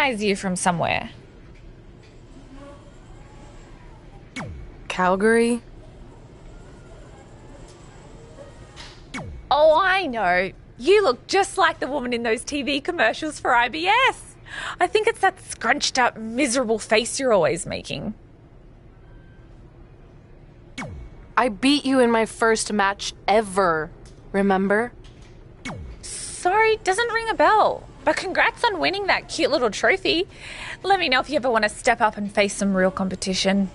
recognize you from somewhere. Calgary? Oh, I know. You look just like the woman in those TV commercials for IBS. I think it's that scrunched up, miserable face you're always making. I beat you in my first match ever, remember? Sorry, doesn't ring a bell. But congrats on winning that cute little trophy. Let me know if you ever want to step up and face some real competition.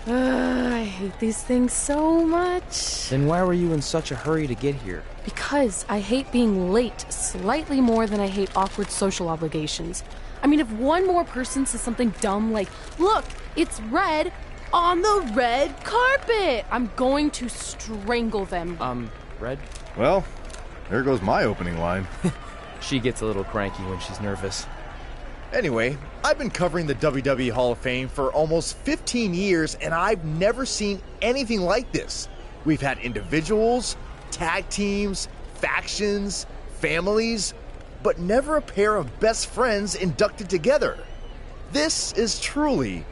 I hate these things so much. Then why were you in such a hurry to get here? Because I hate being late slightly more than I hate awkward social obligations. I mean, if one more person says something dumb like, "Look, it's red on the red carpet," I'm going to strangle them. Red? Well, there goes my opening line. She gets a little cranky when she's nervous. Anyway, I've been covering the WWE Hall of Fame for almost 15 years, and I've never seen anything like this. We've had individuals, tag teams, factions, families, but never a pair of best friends inducted together. This is truly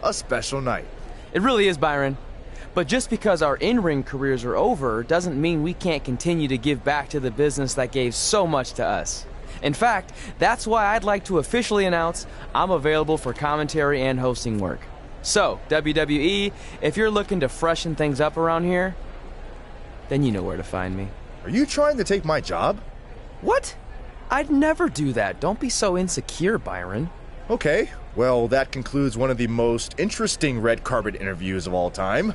a special night. It really is, Byron. But just because our in-ring careers are over doesn't mean we can't continue to give back to the business that gave so much to us. In fact, that's why I'd like to officially announce I'm available for commentary and hosting work. So, WWE, if you're looking to freshen things up around here, then you know where to find me. Are you trying to take my job? What? I'd never do that. Don't be so insecure, Byron. Okay, well, that concludes one of the most interesting red carpet interviews of all time.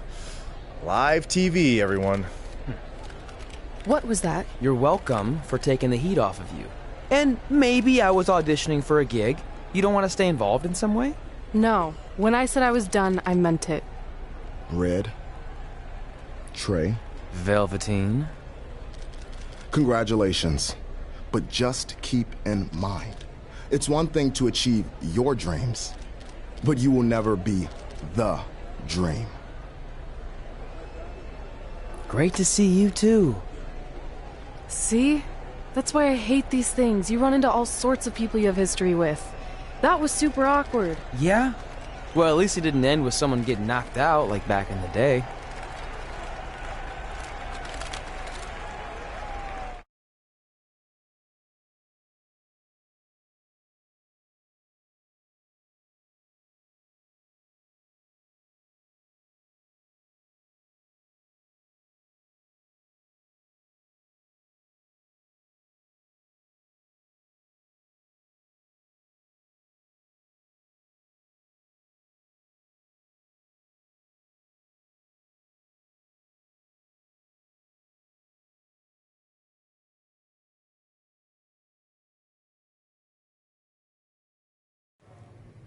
Live TV, everyone. What was that? You're welcome for taking the heat off of you. And maybe I was auditioning for a gig. You don't want to stay involved in some way? No. When I said I was done, I meant it. Red. Trey. Velveteen. Congratulations. But just keep in mind, it's one thing to achieve your dreams, but you will never be the dream. Great to see you too. See? That's why I hate these things. You run into all sorts of people you have history with. That was super awkward. Yeah? Well, at least it didn't end with someone getting knocked out like back in the day.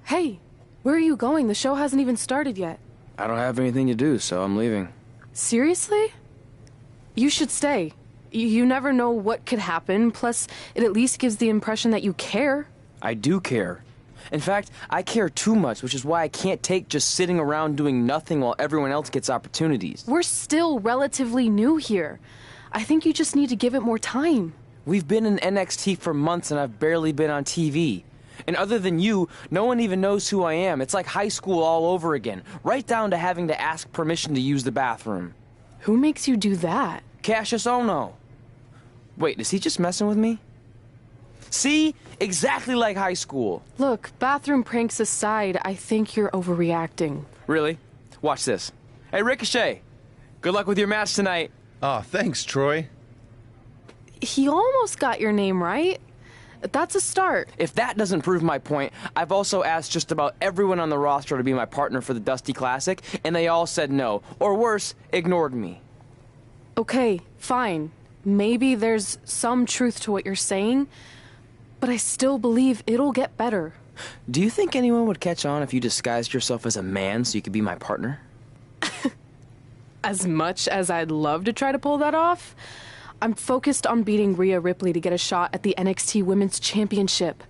Hey, where are you going? The show hasn't even started yet. I don't have anything to do, so I'm leaving. Seriously? You should stay. You never know what could happen, plus it at least gives the impression that you care. I do care. In fact, I care too much, which is why I can't take just sitting around doing nothing while everyone else gets opportunities. We're still relatively new here. I think you just need to give it more time. We've been in NXT for months and I've barely been on TV. And other than you, no one even knows who I am. It's like high school all over again, right down to having to ask permission to use the bathroom. Who makes you do that? Cassius Ohno. Wait, is he just messing with me? See? Exactly like high school. Look, bathroom pranks aside, I think you're overreacting. Really? Watch this. Hey, Ricochet. Good luck with your match tonight. Aw, thanks, Troy. He almost got your name right. That's a start. If that doesn't prove my point, I've also asked just about everyone on the roster to be my partner for the Dusty Classic, and they all said no. Or worse, ignored me. Okay, fine. Maybe there's some truth to what you're saying, but I still believe it'll get better. Do you think anyone would catch on if you disguised yourself as a man so you could be my partner? As much as I'd love to try to pull that off, I'm focused on beating Rhea Ripley to get a shot at the NXT Women's Championship.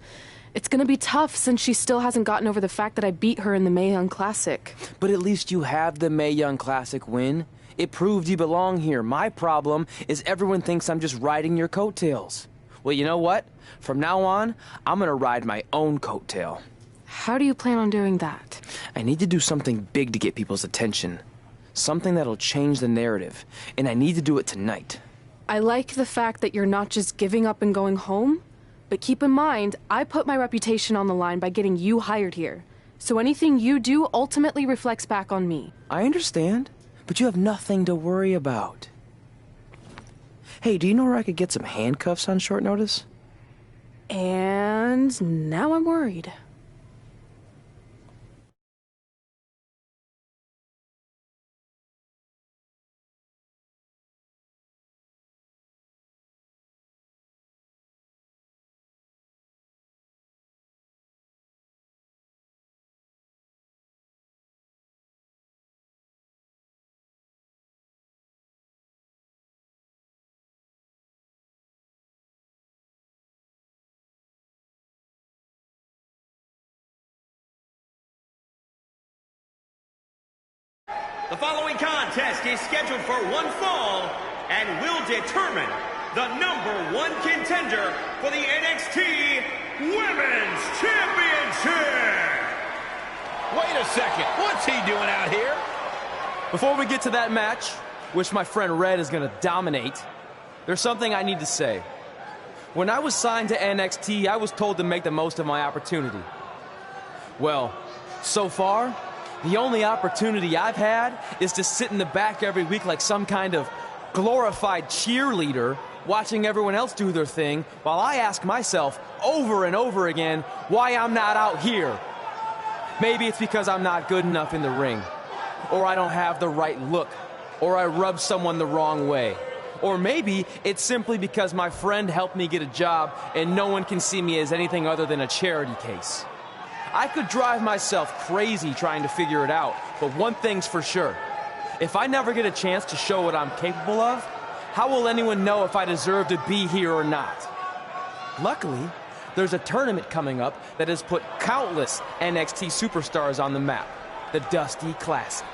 It's gonna be tough since she still hasn't gotten over the fact that I beat her in the Mae Young Classic. But at least you have the Mae Young Classic win. It proved you belong here. My problem is everyone thinks I'm just riding your coattails. Well, you know what? From now on, I'm gonna ride my own coattail. How do you plan on doing that? I need to do something big to get people's attention. Something that'll change the narrative. And I need to do it tonight. I like the fact that you're not just giving up and going home, but keep in mind, I put my reputation on the line by getting you hired here. So anything you do ultimately reflects back on me. I understand, but you have nothing to worry about. Hey, do you know where I could get some handcuffs on short notice? And now I'm worried. The following contest is scheduled for one fall and will determine the #1 contender for the NXT Women's Championship. Wait a second, what's he doing out here? Before we get to that match, which my friend Red is gonna dominate, there's something I need to say. When I was signed to NXT, I was told to make the most of my opportunity. Well, so far, the only opportunity I've had is to sit in the back every week like some kind of glorified cheerleader, watching everyone else do their thing, while I ask myself over and over again why I'm not out here. Maybe it's because I'm not good enough in the ring, or I don't have the right look, or I rub someone the wrong way. Or maybe it's simply because my friend helped me get a job and no one can see me as anything other than a charity case. I could drive myself crazy trying to figure it out, but one thing's for sure. If I never get a chance to show what I'm capable of, how will anyone know if I deserve to be here or not? Luckily, there's a tournament coming up that has put countless NXT superstars on the map, the Dusty Classic.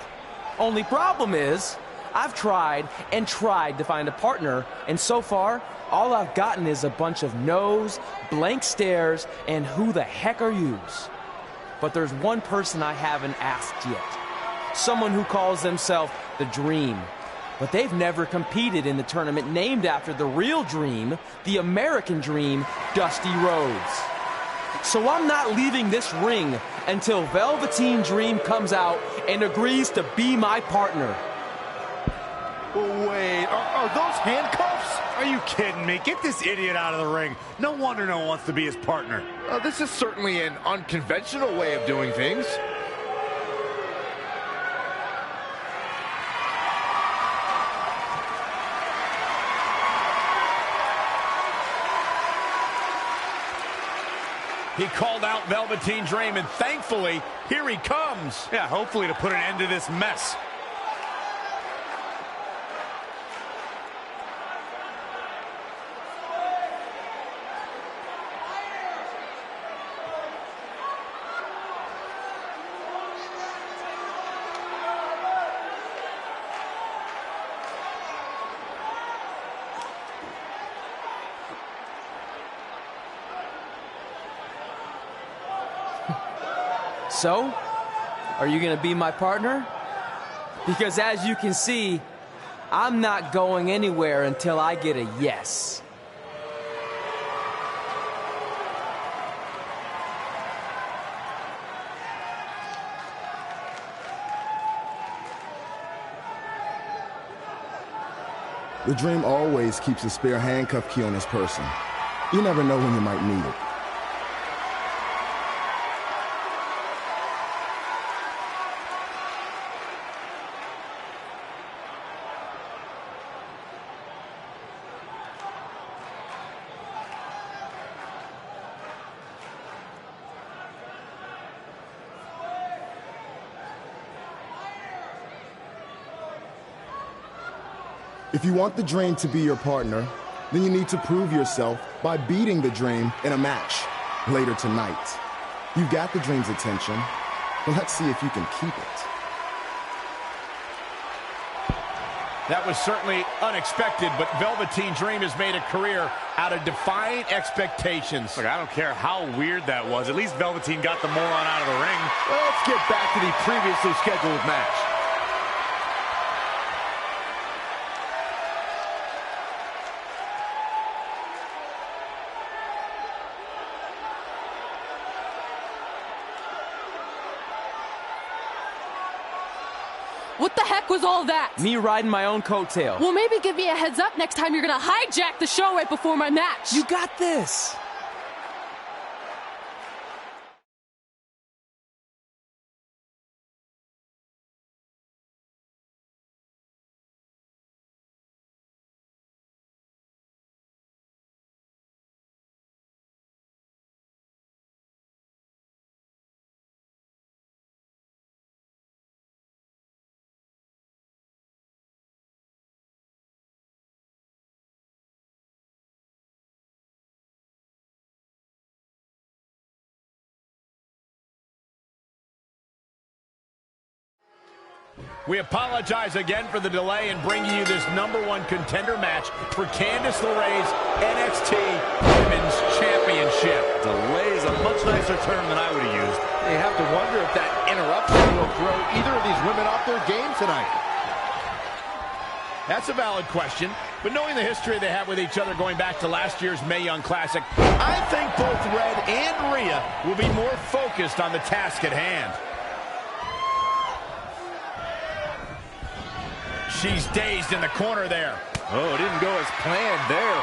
Only problem is, I've tried and tried to find a partner, and so far, all I've gotten is a bunch of no's, blank stares, and who the heck are yous? But there's one person I haven't asked yet. Someone who calls themselves the Dream. But they've never competed in the tournament named after the real Dream, the American Dream, Dusty Rhodes. So I'm not leaving this ring until Velveteen Dream comes out and agrees to be my partner. Wait, are those handcuffs? Are you kidding me? Get this idiot out of the ring. No wonder no one wants to be his partner. This is certainly an unconventional way of doing things. He called out Velveteen Dream, and thankfully, here he comes. Yeah, hopefully to put an end to this mess. So, are you gonna be my partner? Because as you can see, I'm not going anywhere until I get a yes. The Dream always keeps a spare handcuff key on his person. You never know when you might need it. If you want the Dream to be your partner, then you need to prove yourself by beating the Dream in a match later tonight. You've got the Dream's attention, but let's see if you can keep it. That was certainly unexpected, but Velveteen Dream has made a career out of defying expectations. Look, I don't care how weird that was. At least Velveteen got the moron out of the ring. Well, let's get back to the previously scheduled match. What the heck was all that? Me riding my own coattail. Well, maybe give me a heads up next time you're gonna hijack the show right before my match. You got this. We apologize again for the delay in bringing you this #1 contender match for Candice LeRae's NXT Women's Championship. Delay is a much nicer term than I would have used. You have to wonder if that interruption will throw either of these women off their game tonight. That's a valid question, but knowing the history they have with each other going back to last year's Mae Young Classic, I think both Red and Rhea will be more focused on the task at hand. She's dazed in the corner there. Oh, it didn't go as planned there.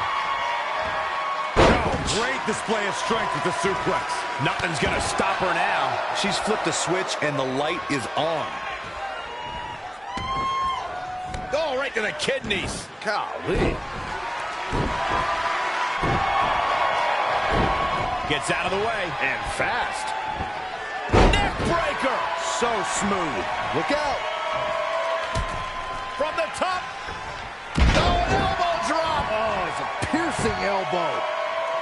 Oh, great display of strength with the suplex. Nothing's gonna stop her now. She's flipped a switch and the light is on. Oh, right to the kidneys. Golly. Gets out of the way. And fast. Neck breaker. So smooth. Look out. From the top. Oh, an elbow drop. Oh, it's a piercing elbow.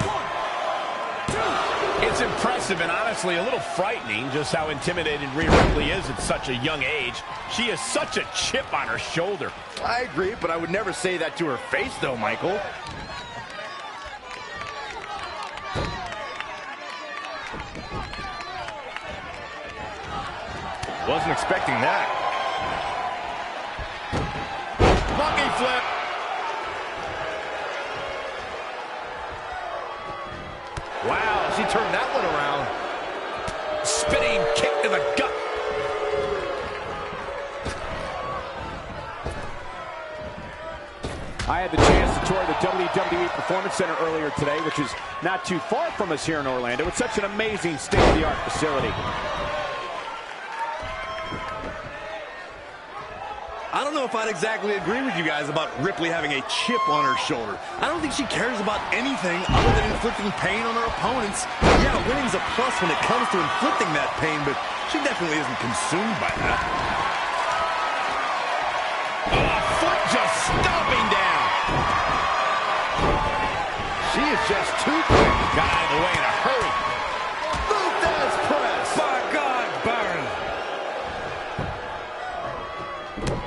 1, 2. It's impressive and honestly a little frightening just how intimidated Rhea Ripley is at such a young age. She has such a chip on her shoulder. I agree, but I would never say that to her face, though, Michael. Wasn't expecting that. Monkey flip. Wow, she turned that one around. Spinning kick to the gut. I had the chance to tour the WWE Performance Center earlier today, which is not too far from us here in Orlando. It's such an amazing state-of-the-art facility. I don't know if I'd exactly agree with you guys about Ripley having a chip on her shoulder. I don't think she cares about anything other than inflicting pain on her opponents. Yeah, winning's a plus when it comes to inflicting that pain, but she definitely isn't consumed by that. Oh, foot just stomping down. She is just too quick. Got out of the way in a hurry. Luthez press. By God, Baron.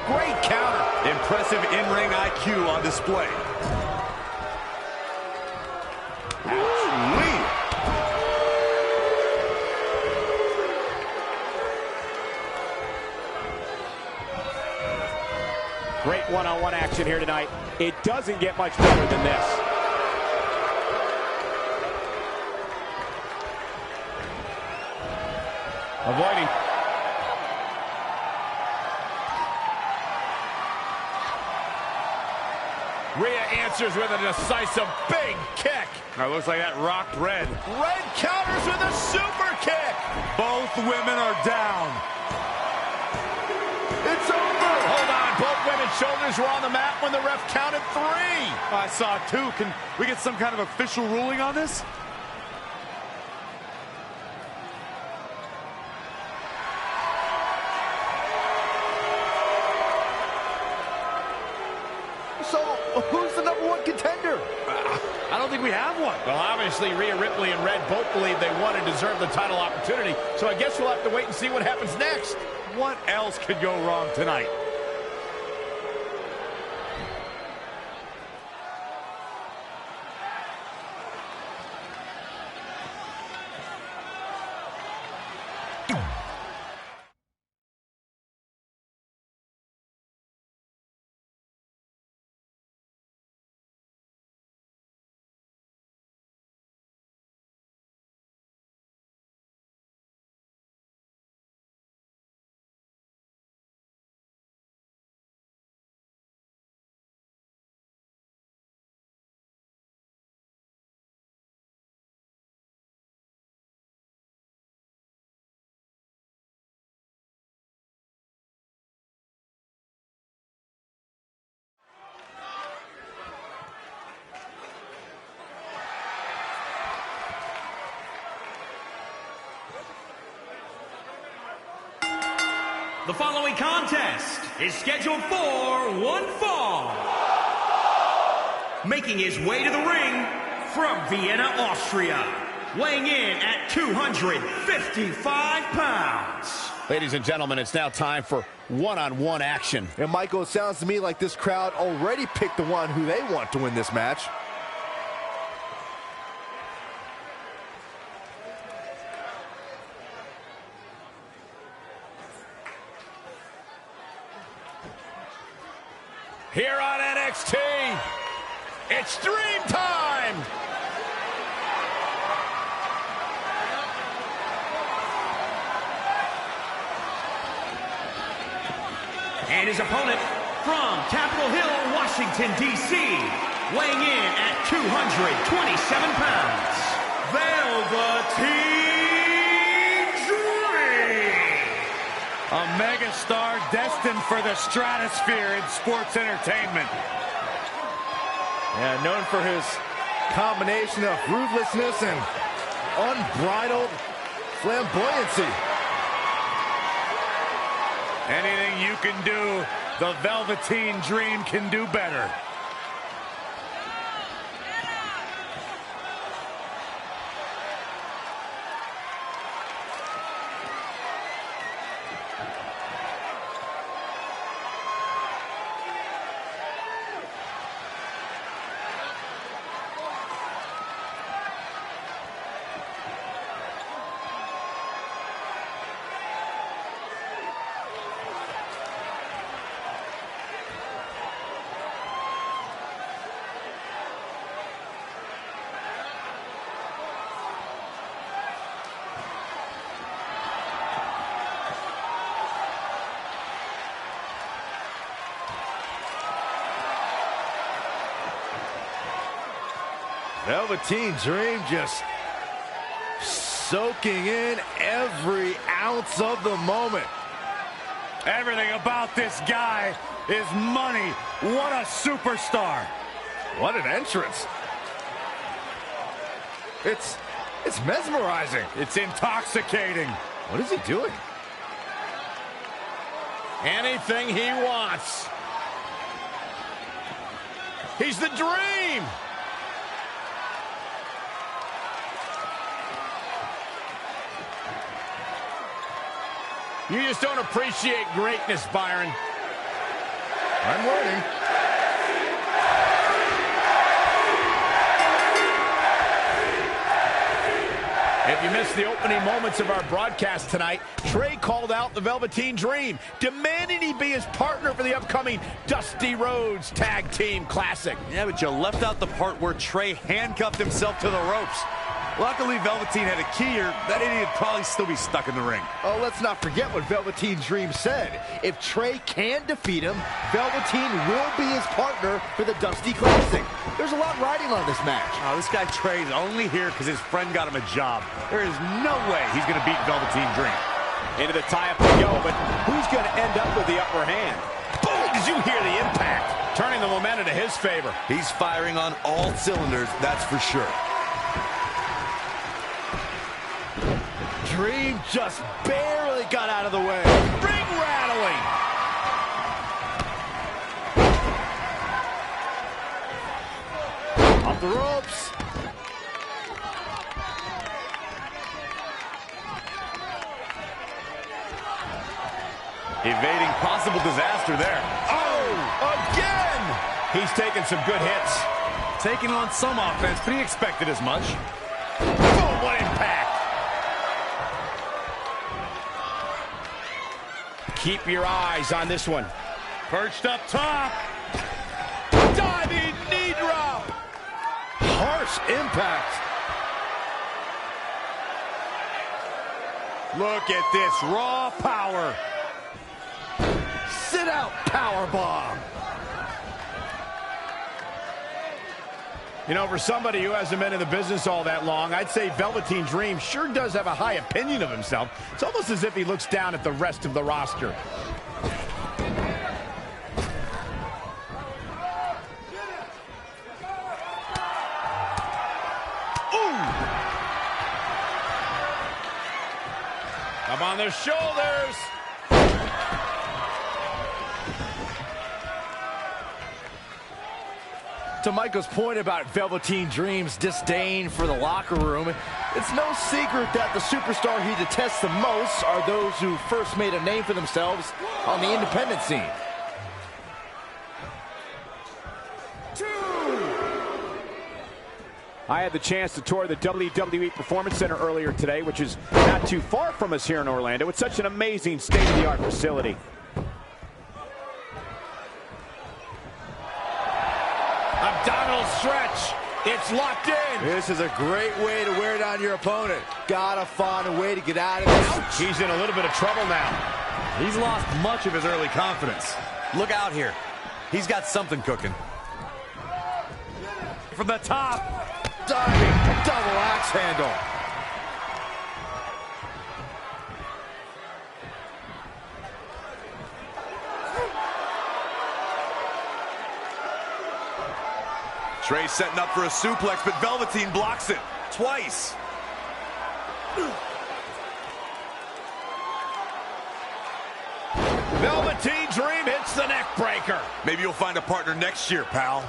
Great counter. Impressive in-ring IQ on display. Ouch-wee. Great one-on-one action here tonight. It doesn't get much better than this. Avoiding. Rhea answers with a decisive big kick. Now looks like that rocked Red. Red counters with a super kick. Both women are down. It's over. Hold on, both women's shoulders were on the mat when the ref counted 3. I saw 2. Can we get some kind of official ruling on this? So, who's the #1 contender? I don't think we have one. Well, obviously, Rhea Ripley and Red both believe they won and deserve the title opportunity, so I guess we'll have to wait and see what happens next. What else could go wrong tonight? The following contest is scheduled for one fall. Making his way to the ring from Vienna, Austria, weighing in at 255 pounds. Ladies and gentlemen, it's now time for one-on-one action. And Michael, it sounds to me like this crowd already picked the one who they want to win this match. Here on NXT, it's Dream Time! And his opponent from Capitol Hill, Washington, D.C., weighing in at 227 pounds, Velveteen Dream! A megastar destined for the stratosphere in sports entertainment. Yeah, known for his combination of ruthlessness and unbridled flamboyancy. Anything you can do, the Velveteen Dream can do better. Velveteen Dream just soaking in every ounce of the moment. Everything about this guy is money. What a superstar. What an entrance. It's mesmerizing. It's intoxicating. What is he doing? Anything he wants. He's the Dream! You just don't appreciate greatness, Byron. I'm learning. If you missed the opening moments of our broadcast tonight, Trey called out the Velveteen Dream, demanding he be his partner for the upcoming Dusty Rhodes Tag Team Classic. Yeah, but you left out the part where Trey handcuffed himself to the ropes. Luckily, Velveteen had a key, or that idiot would probably still be stuck in the ring. Oh, let's not forget what Velveteen Dream said. If Trey can defeat him, Velveteen will be his partner for the Dusty Classic. There's a lot riding on this match. Oh, this guy Trey's only here because his friend got him a job. There is no way he's going to beat Velveteen Dream. Into the tie-up we go, but who's going to end up with the upper hand? Boom! Did you hear the impact? Turning the momentum to his favor. He's firing on all cylinders, that's for sure. Dream just barely got out of the way. Ring rattling. Off the ropes. Evading possible disaster there. Oh, again! He's taking some good hits. Taking on some offense, but he expected as much. Boom, what impact! Keep your eyes on this one. Perched up top. Diving knee drop. Harsh impact. Look at this raw power. Sit out powerbomb. You know, for somebody who hasn't been in the business all that long, I'd say Velveteen Dream sure does have a high opinion of himself. It's almost as if he looks down at the rest of the roster. Ooh! Up on their shoulders. To Michael's point about Velveteen Dream's disdain for the locker room, it's no secret that the superstar he detests the most are those who first made a name for themselves on the independent scene. I had the chance to tour the WWE Performance Center earlier today, which is not too far from us here in Orlando. It's such an amazing state-of-the-art facility. Abdominal stretch. It's locked in. This is a great way to wear down your opponent. Gotta find a way to get out of this. He's in a little bit of trouble now. He's lost much of his early confidence. Look out here. He's got something cooking. From the top. Diving double axe handle. Trey setting up for a suplex, but Velveteen blocks it twice. Velveteen Dream hits the neck breaker. Maybe you'll find a partner next year, pal.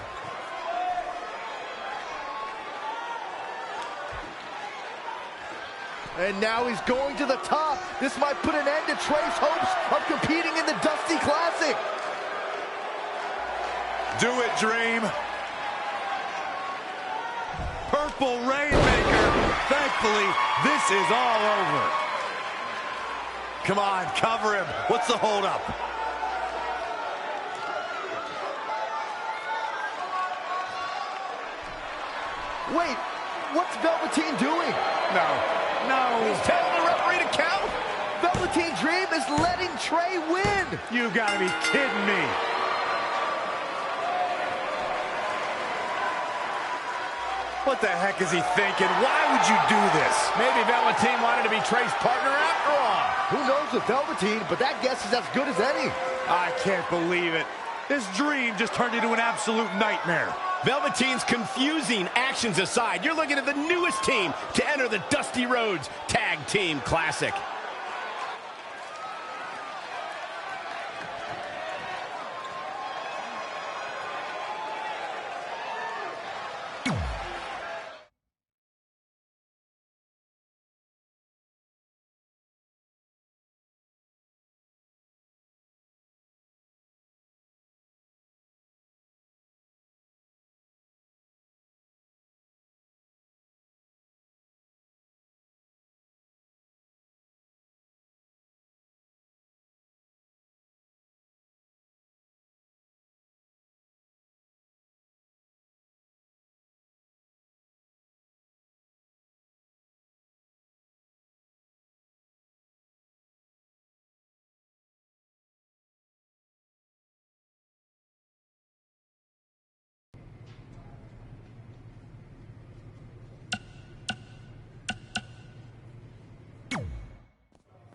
And now he's going to the top. This might put an end to Trey's hopes of competing in the Dusty Classic. Do it, Dream. Purple Rainmaker. Thankfully, this is all over. Come on, cover him. What's the holdup? Wait, what's Velveteen doing? No, he's telling the referee to count. Velveteen Dream is letting Trey win. You gotta be kidding me. What the heck is he thinking? Why would you do this? Maybe Velveteen wanted to be Trey's partner after all. Who knows with Velveteen, but that guess is as good as any. I can't believe it. This dream just turned into an absolute nightmare. Velveteen's confusing actions aside, you're looking at the newest team to enter the Dusty Rhodes Tag Team Classic.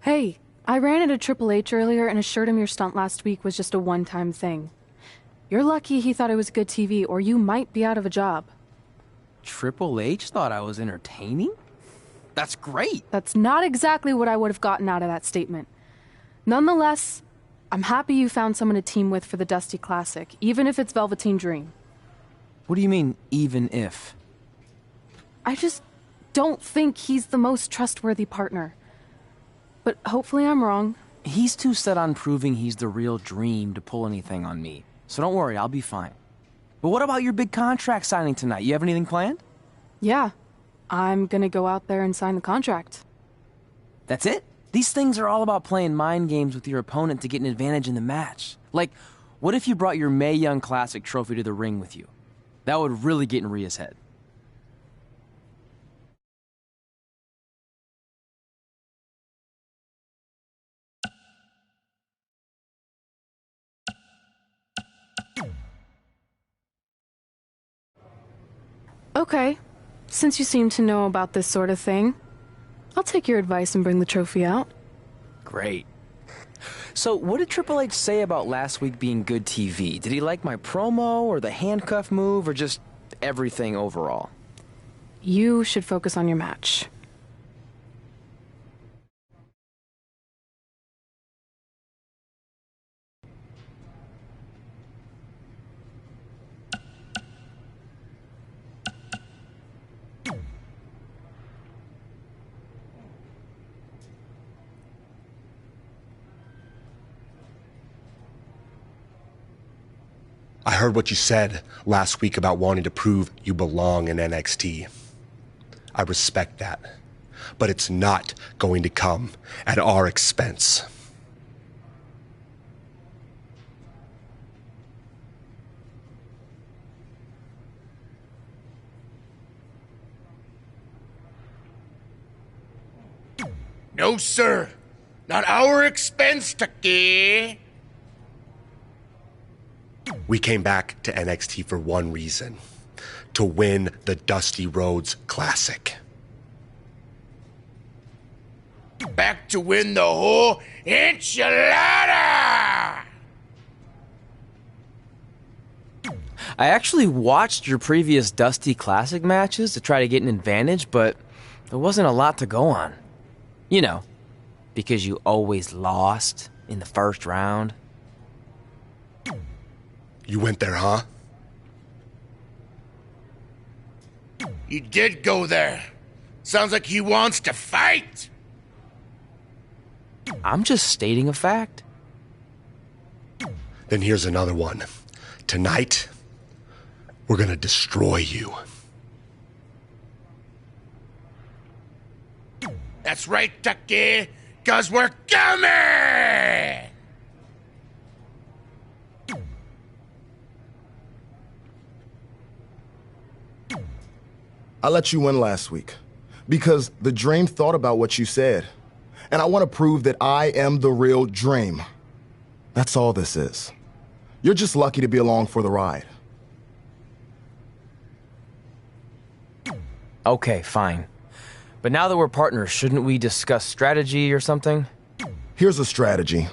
Hey, I ran into Triple H earlier and assured him your stunt last week was just a one-time thing. You're lucky he thought it was good TV, or you might be out of a job. Triple H thought I was entertaining? That's great. That's not exactly what I would have gotten out of that statement. Nonetheless, I'm happy you found someone to team with for the Dusty Classic, even if it's Velveteen Dream. What do you mean, even if? I just don't think he's the most trustworthy partner. But hopefully I'm wrong. He's too set on proving he's the real Dream to pull anything on me. So don't worry, I'll be fine. But what about your big contract signing tonight? You have anything planned? Yeah, I'm gonna go out there and sign the contract. That's it? These things are all about playing mind games with your opponent to get an advantage in the match. Like, what if you brought your Mae Young Classic trophy to the ring with you? That would really get in Rhea's head. Okay, since you seem to know about this sort of thing, I'll take your advice and bring the trophy out. Great. So, what did Triple H say about last week being good TV? Did he like my promo, or the handcuff move, or just everything overall? You should focus on your match. I heard what you said last week about wanting to prove you belong in NXT. I respect that, but it's not going to come at our expense. No, sir. Not our expense, Tucky. We came back to NXT for one reason: to win the Dusty Rhodes Classic. Back to win the whole enchilada! I actually watched your previous Dusty Classic matches to try to get an advantage, but there wasn't a lot to go on. You know, because you always lost in the first round. You went there, huh? He did go there. Sounds like he wants to fight. I'm just stating a fact. Then here's another one. Tonight, we're gonna destroy you. That's right, Tucky, 'cause we're coming! I let you win last week because the Dream thought about what you said. And I want to prove that I am the real Dream. That's all this is. You're just lucky to be along for the ride. Okay, fine. But now that we're partners, shouldn't we discuss strategy or something? Here's a strategy.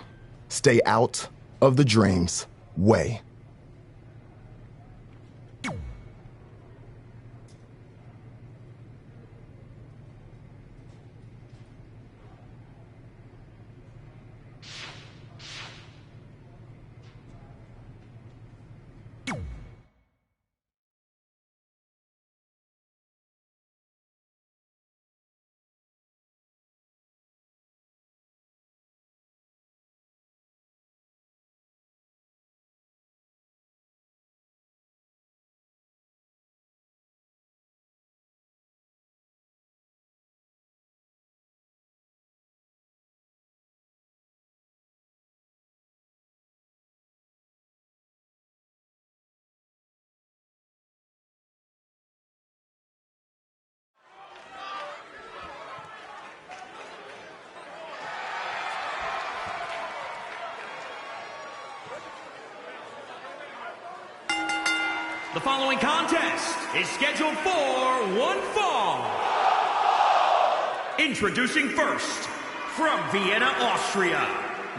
Stay out of the Dream's way. The following contest is scheduled for one fall. Introducing first, from Vienna, Austria,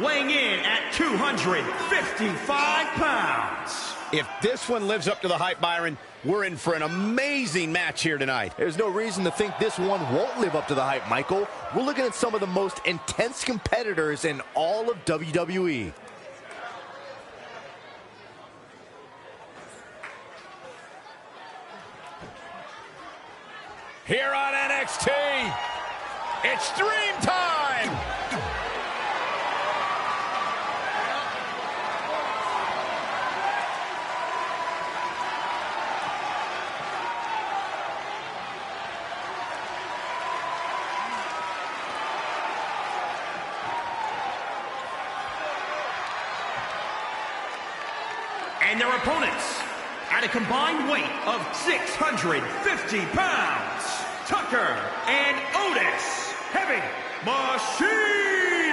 weighing in at 255 pounds. If this one lives up to the hype, Byron, we're in for an amazing match here tonight. There's no reason to think this one won't live up to the hype, Michael. We're looking at some of the most intense competitors in all of WWE. Here on NXT, it's Dream Time! And their opponents, at a combined weight of 650 pounds, Tucker and Otis, heavy machinery.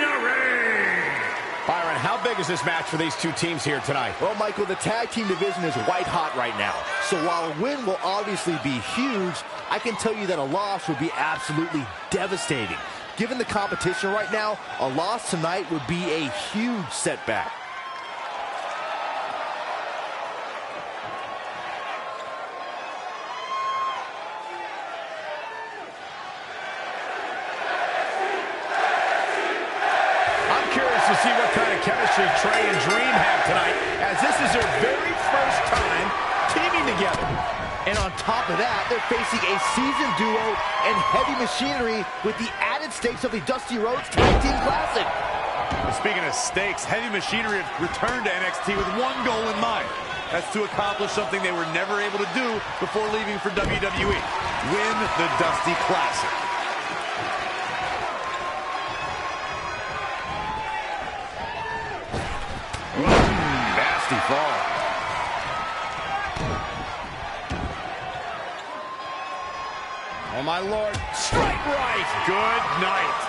Byron, how big is this match for these two teams here tonight? Well, Michael, the tag team division is white hot right now. So while a win will obviously be huge, I can tell you that a loss would be absolutely devastating. Given the competition right now, a loss tonight would be a huge setback. To see what kind of chemistry Trey and Dream have tonight, as this is their very first time teaming together. And on top of that, they're facing a seasoned duo and heavy machinery with the added stakes of the Dusty Rhodes Tag Team Classic. Speaking of stakes, heavy machinery have returned to NXT with one goal in mind. That's to accomplish something they were never able to do before leaving for WWE. Win the Dusty Classic. Nasty fall. Oh, my Lord. Straight right. Good night.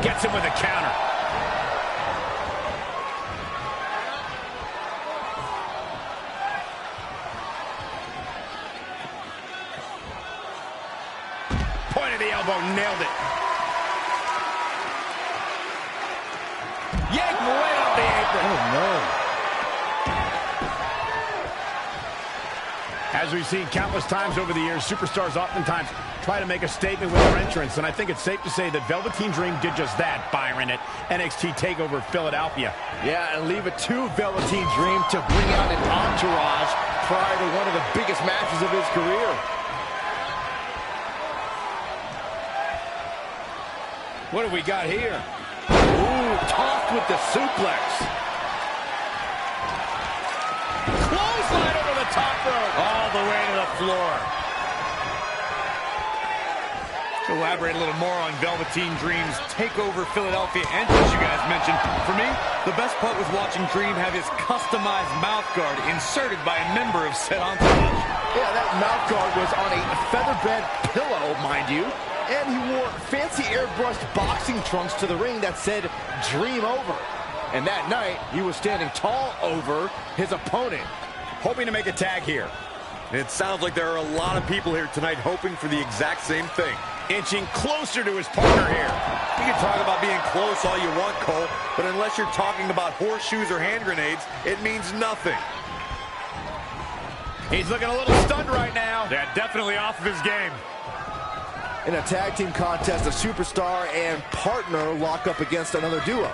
Gets him with a counter. Point of the elbow. Nailed it. Yanked right off the apron. Oh, no. As we've seen countless times over the years, superstars oftentimes try to make a statement with their entrance, and I think it's safe to say that Velveteen Dream did just that, Byron, at NXT TakeOver Philadelphia. Yeah, and leave it to Velveteen Dream to bring out an entourage prior to one of the biggest matches of his career. What have we got here? Ooh, tossed with the suplex. Clothesline over the top rope. All the way to the floor. To elaborate a little more on Velveteen Dream's TakeOver Philadelphia entrance you guys mentioned, for me, the best part was watching Dream have his customized mouth guard inserted by a member of said entourage. Yeah, that mouth guard was on a featherbed pillow, mind you. And he wore fancy airbrushed boxing trunks to the ring that said, Dream Over. And that night, he was standing tall over his opponent. Hoping to make a tag here. It sounds like there are a lot of people here tonight hoping for the exact same thing. Inching closer to his partner here. You can talk about being close all you want, Cole, but unless you're talking about horseshoes or hand grenades, it means nothing. He's looking a little stunned right now. Yeah, definitely off of his game. In a tag team contest, a superstar and partner lock up against another duo.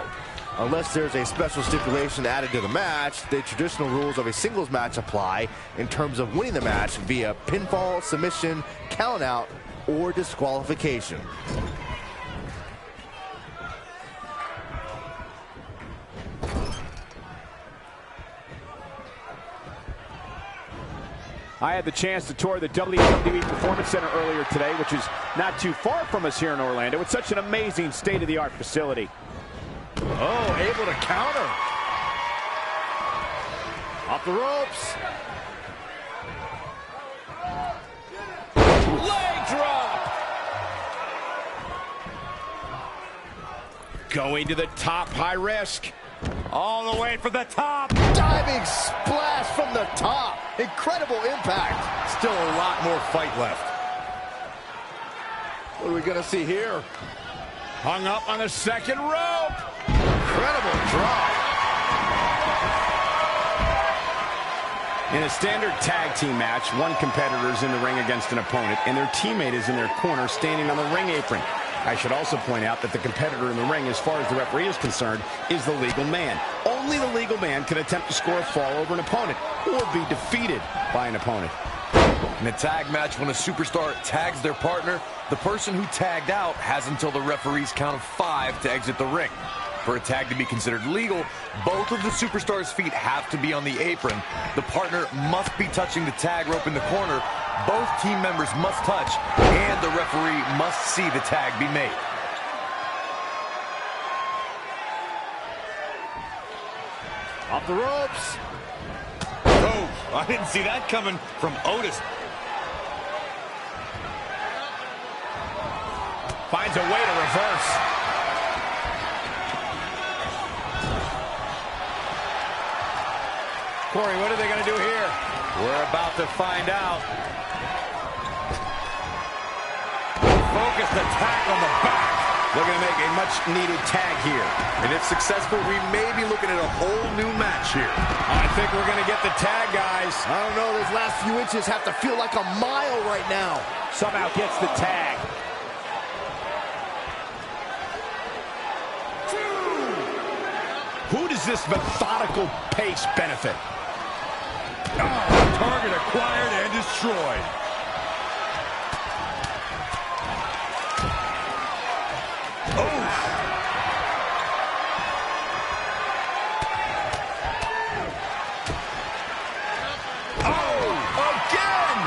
Unless there's a special stipulation added to the match, the traditional rules of a singles match apply in terms of winning the match via pinfall, submission, countout, or disqualification. I had the chance to tour the WWE Performance Center earlier today, which is not too far from us here in Orlando. It's such an amazing state-of-the-art facility. Oh, able to counter. Off the ropes. Leg drop. Going to the top, high risk. All the way from the top. Diving splash from the top. Incredible impact. Still a lot more fight left. What are we going to see here? Hung up on the second rope. Incredible drop. In a standard tag team match, one competitor is in the ring against an opponent, and their teammate is in their corner standing on the ring apron. I should also point out that the competitor in the ring, as far as the referee is concerned, is the legal man. Only the legal man can attempt to score a fall over an opponent or be defeated by an opponent. In a tag match, when a superstar tags their partner, the person who tagged out has until the referee's count of 5 to exit the ring. For a tag to be considered legal, both of the superstars' feet have to be on the apron. The partner must be touching the tag rope in the corner. Both team members must touch, and the referee must see the tag be made. Off the ropes. Oh, I didn't see that coming from Otis. Finds a way to reverse. Corey, what are they going to do here? We're about to find out. Focused attack on the back. Looking to make a much-needed tag here. And if successful, we may be looking at a whole new match here. I think we're going to get the tag, guys. I don't know. Those last few inches have to feel like a mile right now. Somehow gets the tag. Who does this methodical pace benefit? Oh, target acquired and destroyed. Oh. Again!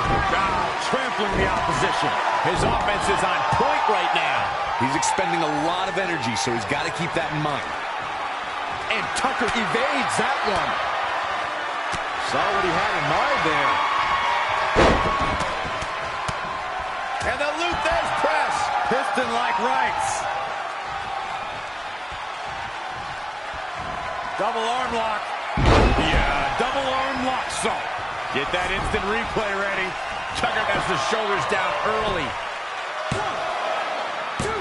Trampling the opposition. His offense is on point right now. He's expending a lot of energy, so he's got to keep that in mind. And Tucker evades that one. Saw what he had in mind there. And the Luthez press. Piston-like rights. Double arm lock. Yeah, double arm lock. So, Get that instant replay ready. Tucker has the shoulders down early. 1, 2.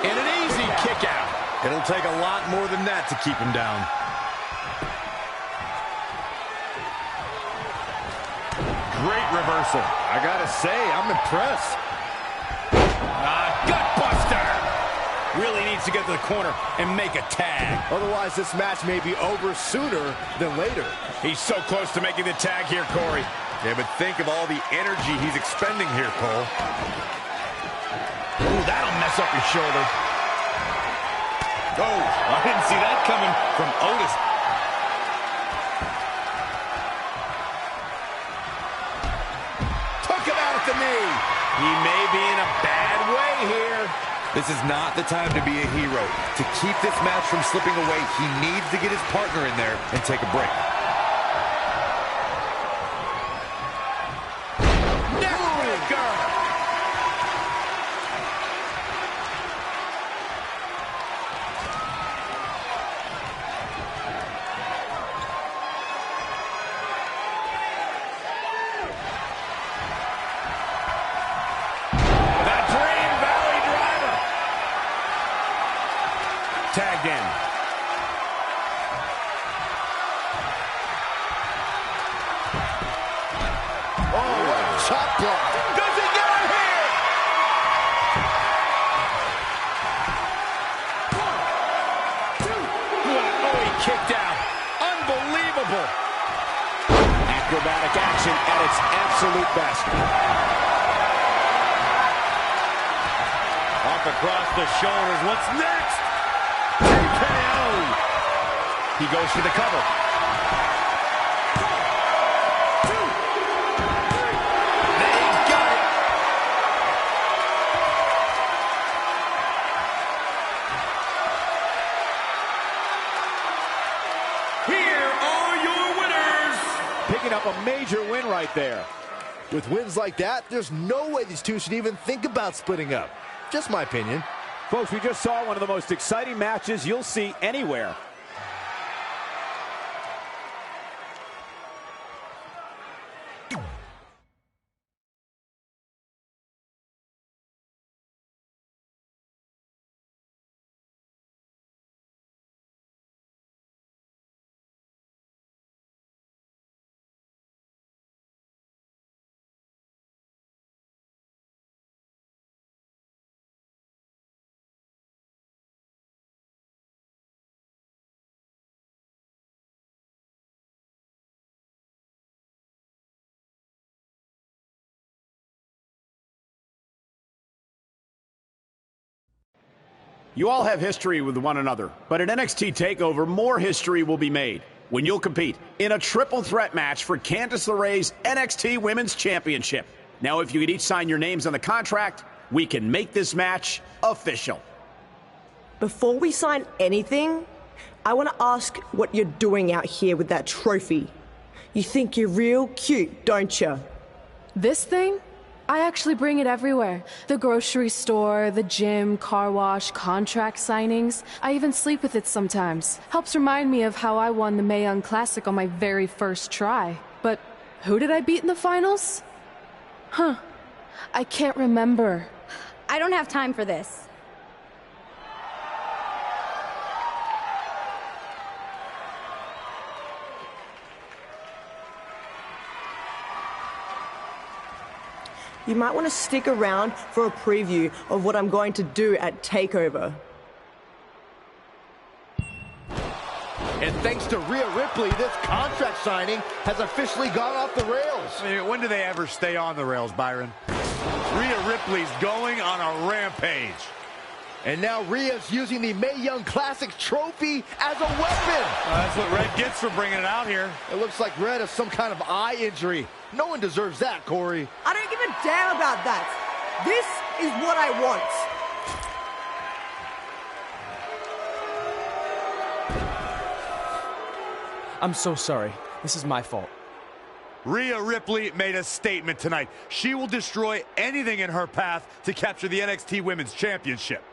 And an easy kick out. It'll take a lot more than that to keep him down. Great reversal. I gotta say, I'm impressed. Gut buster. Really needs to get to the corner and make a tag. Otherwise, this match may be over sooner than later. He's so close to making the tag here, Corey. Yeah, but think of all the energy he's expending here, Cole. Ooh, that'll mess up your shoulder. Oh, I didn't see that coming from Otis. Took him out at the knee. He may be in a bad way here. This is not the time to be a hero. To keep this match from slipping away, he needs to get his partner in there and take a break. Neckbreaker. Tagged in. Oh, what a chop block. Does he get him here? 1, 2. Oh, he kicked out. Unbelievable. Acrobatic action at its absolute best. Off across the shoulders. What's next? He goes for the cover. 1, 2, 3. They got it. Here are your winners. Picking up a major win right there. With wins like that, there's no way these two should even think about splitting up. Just my opinion. Folks, we just saw one of the most exciting matches you'll see anywhere. You all have history with one another, but at NXT TakeOver, more history will be made when you'll compete in a triple threat match for Candice LeRae's NXT Women's Championship. Now, if you could each sign your names on the contract, we can make this match official. Before we sign anything, I want to ask what you're doing out here with that trophy. You think you're real cute, don't you? This thing? I actually bring it everywhere. The grocery store, the gym, car wash, contract signings. I even sleep with it sometimes. Helps remind me of how I won the Mae Young Classic on my very first try. But who did I beat in the finals? Huh. I can't remember. I don't have time for this. You might want to stick around for a preview of what I'm going to do at TakeOver. And thanks to Rhea Ripley, this contract signing has officially gone off the rails. I mean, when do they ever stay on the rails, Byron? Rhea Ripley's going on a rampage. And now Rhea's using the Mae Young Classic trophy as a weapon. That's what Red gets for bringing it out here. It looks like Red has some kind of eye injury. No one deserves that, Corey. I don't give a damn about that. This is what I want. I'm so sorry. This is my fault. Rhea Ripley made a statement tonight. She will destroy anything in her path to capture the NXT Women's Championship.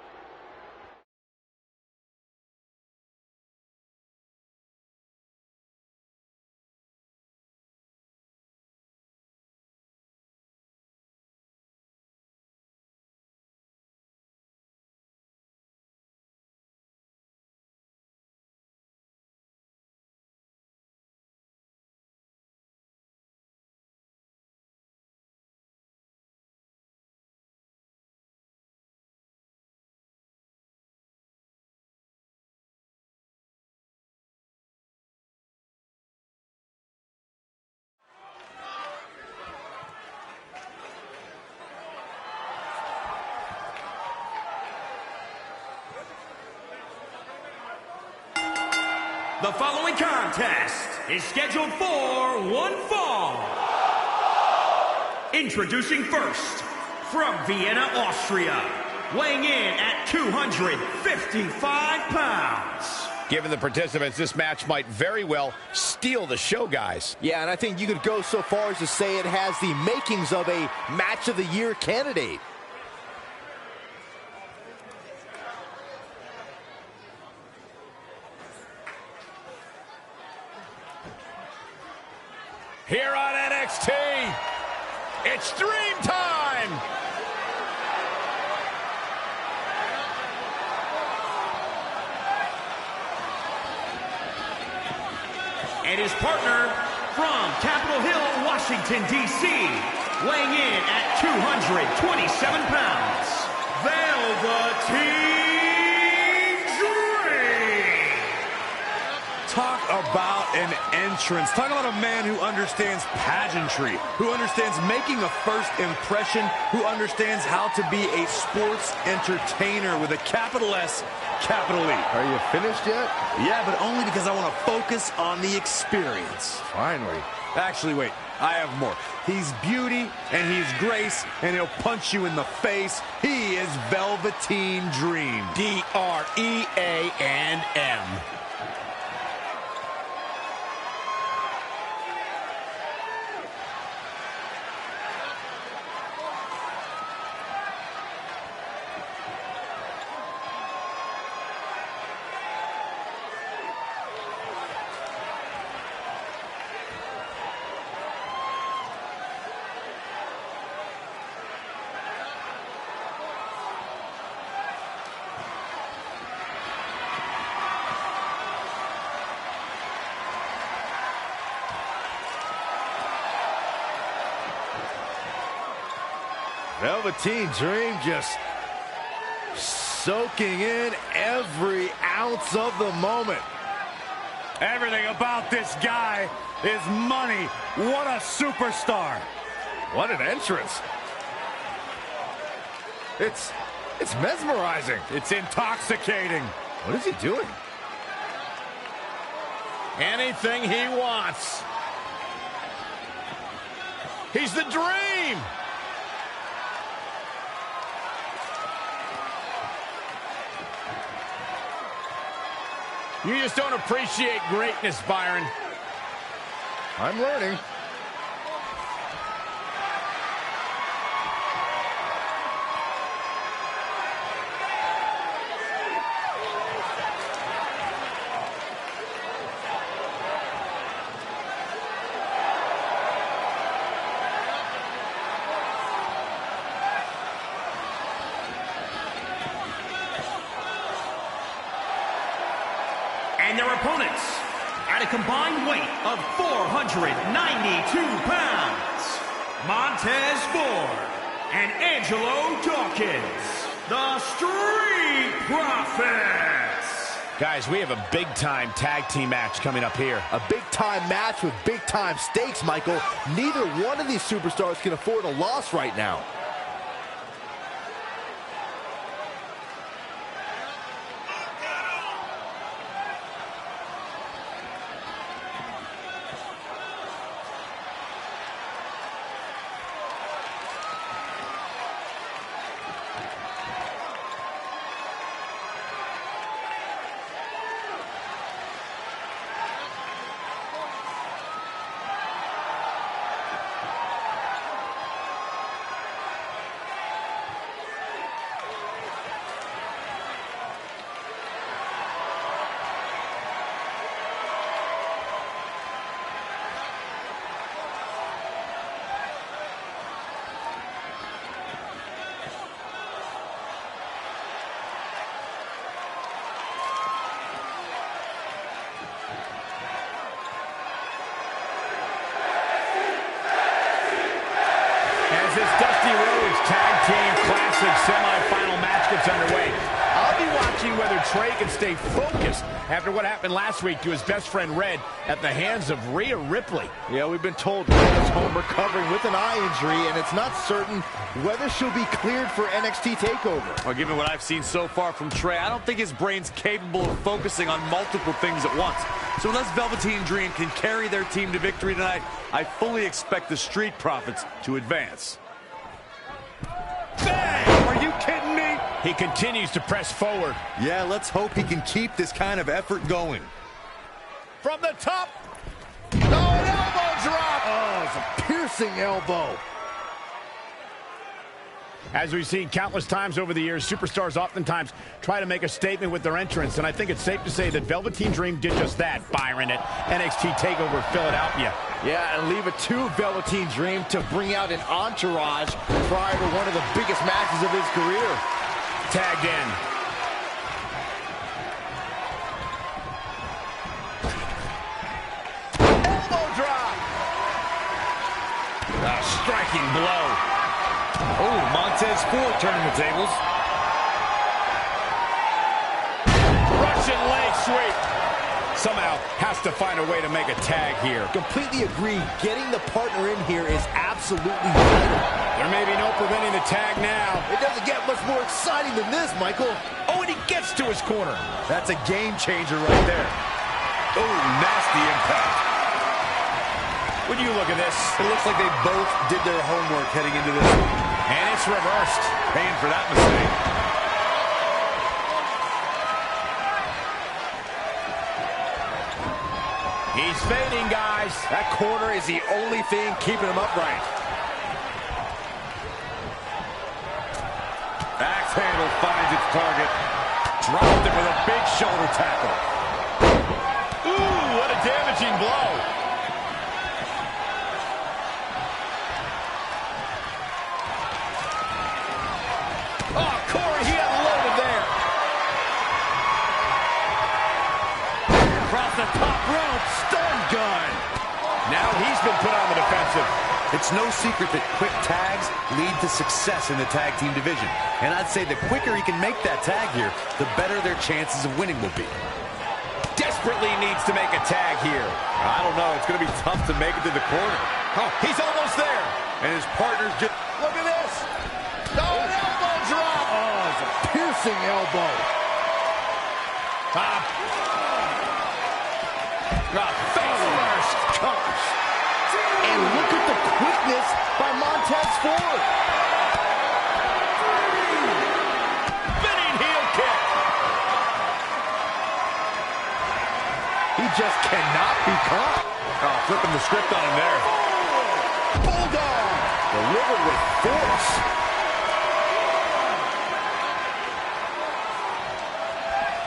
The following contest is scheduled for one fall. Introducing first, from Vienna, Austria, weighing in at 255 pounds. Given the participants, this match might very well steal the show, guys. Yeah, and I think you could go so far as to say it has the makings of a Match of the Year candidate. Here on NXT, it's Dream Time! And his partner from Capitol Hill, Washington, D.C., weighing in at 227 pounds, Velveteen Dream! Talk about an entrance. Talk about a man who understands pageantry, who understands making a first impression, who understands how to be a sports entertainer with a capital S, capital E. Are you finished yet? Yeah, but only because I want to focus on the experience. Finally. Actually, wait, I have more. He's beauty and he's grace, and he'll punch you in the face. He is Velveteen Dream. D-R-E-A-N-M. Velveteen Dream just soaking in every ounce of the moment. Everything about this guy is money. What a superstar. What an entrance. It's It's mesmerizing. It's intoxicating. What is he doing? Anything he wants. He's the dream. You just don't appreciate greatness, Byron. I'm learning. And their opponents, at a combined weight of 492 pounds, Montez Ford and Angelo Dawkins, the Street Profits. Guys, we have a big-time tag team match coming up here. A big-time match with big-time stakes, Michael. Neither one of these superstars can afford a loss right now. As this Dusty Rhodes Tag Team Classic semifinal match gets underway, I'll be watching whether Trey can stay focused after what happened last week to his best friend Red at the hands of Rhea Ripley. Yeah, we've been told Red is home recovering with an eye injury, and it's not certain whether she'll be cleared for NXT TakeOver. Well, given what I've seen so far from Trey, I don't think his brain's capable of focusing on multiple things at once. So unless Velveteen Dream can carry their team to victory tonight, I fully expect the Street Profits to advance. Bang! Are you kidding me? He continues to press forward. Yeah, let's hope he can keep this kind of effort going. From the top. Oh, an elbow drop. Oh, it's a piercing elbow. As we've seen countless times over the years, superstars oftentimes try to make a statement with their entrance, and I think it's safe to say that Velveteen Dream did just that, Byron, at NXT TakeOver Philadelphia. Yeah, and leave it to Velveteen Dream to bring out an entourage prior to one of the biggest matches of his career. Tagged in. Elbow drop. A striking blow. Oh, Montez Ford turning the tables. Russian leg sweep. Somehow has to find a way to make a tag here. Completely agree. Getting the partner in here is absolutely vital. There may be no preventing the tag now. It doesn't get much more exciting than this, Michael. Oh, and he gets to his corner. That's a game changer right there. Oh, nasty impact. When you look at this, it looks like they both did their homework heading into this one. And it's reversed. Paying for that mistake. He's fading, guys. That corner is the only thing keeping him upright. Axe handle finds its target. Dropped it with a big shoulder tackle. Ooh, what a damaging blow. Oh, Corey, he unloaded there. Across the top rope, stun gun. Now he's been put on the defensive. It's no secret that quick tags lead to success in the tag team division. And I'd say the quicker he can make that tag here, the better their chances of winning will be. Desperately needs to make a tag here. I don't know. It's going to be tough to make it to the corner. Oh, he's almost there. And his partner's just... Look at this. Oh, an elbow drop. Oh, it's a collapsing elbow. Face first. Gosh. And look at the quickness by Montez Ford. Spinning heel kick. He just cannot be caught. Oh, flipping the script on him there. Bulldog. Delivered with force.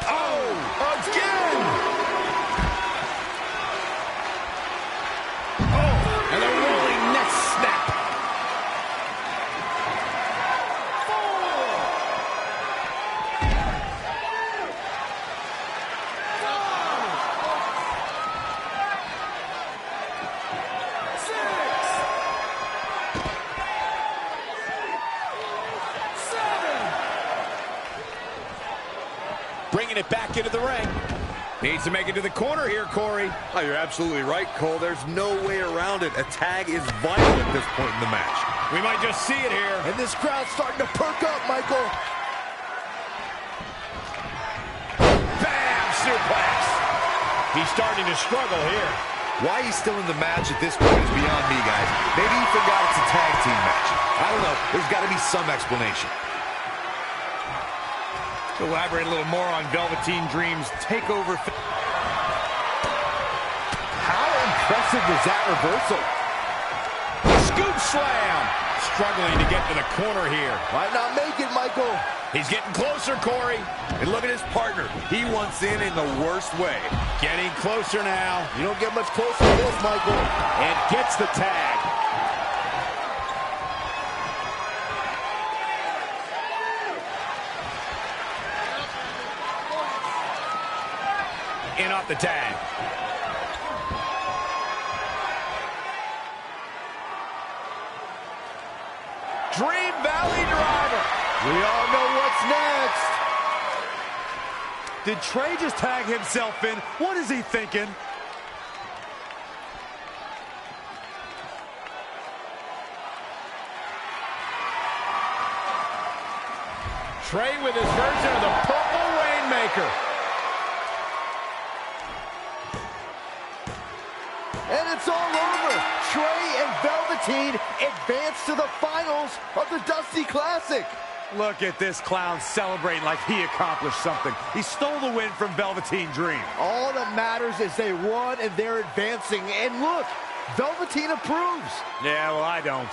Oh, again. Oh, and a rolling neck snap. Bringing it back into the ring. Needs to make it to the corner here, Corey. Oh, you're absolutely right, Cole. There's no way around it. A tag is vital at this point in the match. We might just see it here. And this crowd's starting to perk up, Michael. Bam! Suplex. He's starting to struggle here. Why he's still in the match at this point is beyond me, guys. Maybe he forgot it's a tag team match. I don't know. There's got to be some explanation. To elaborate a little more on Velveteen Dream's takeover. How impressive was that reversal? Scoop slam. Struggling to get to the corner here. Might not make it, Michael. He's getting closer, Corey. And look at his partner. He wants in the worst way. Getting closer now. You don't get much closer than this, Michael. And gets the tag. In off the tag. Dream Valley Driver. We all know what's next. Did Trey just tag himself in? What is he thinking? Trey with his version of the Purple Rainmaker. And it's all over. Trey and Velveteen advance to the finals of the Dusty Classic. Look at this clown celebrating like he accomplished something. He stole the win from Velveteen Dream. All that matters is they won and they're advancing. And look, Velveteen approves. Yeah, well, I don't.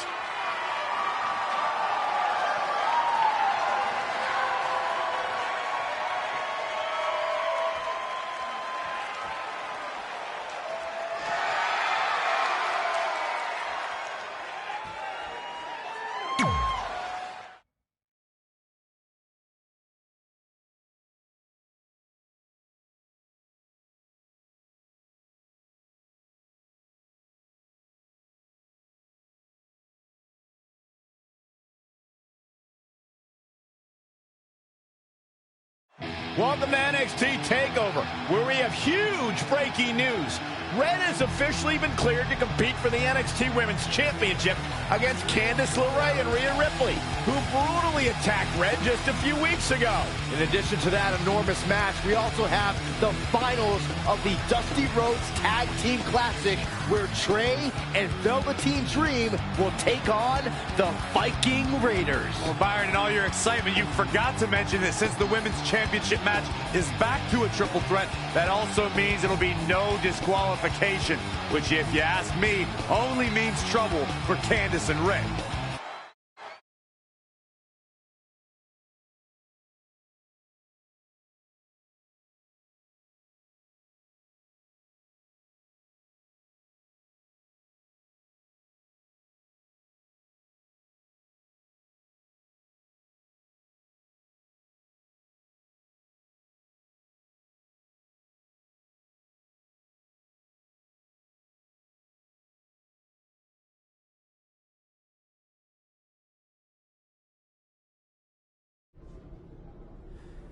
Welcome to NXT TakeOver, where we have huge breaking news. Red has officially been cleared to compete for the NXT Women's Championship against Candice LeRae and Rhea Ripley, who brutally attacked Red just a few weeks ago. In addition to that enormous match, we also have the finals of the Dusty Rhodes Tag Team Classic, where Trey and Velveteen Dream will take on the Viking Raiders. Well, Byron, in all your excitement, you forgot to mention that since the Women's Championship match is back to a triple threat, that also means it'll be no disqualification, which, if you ask me, only means trouble for Candice and Rick.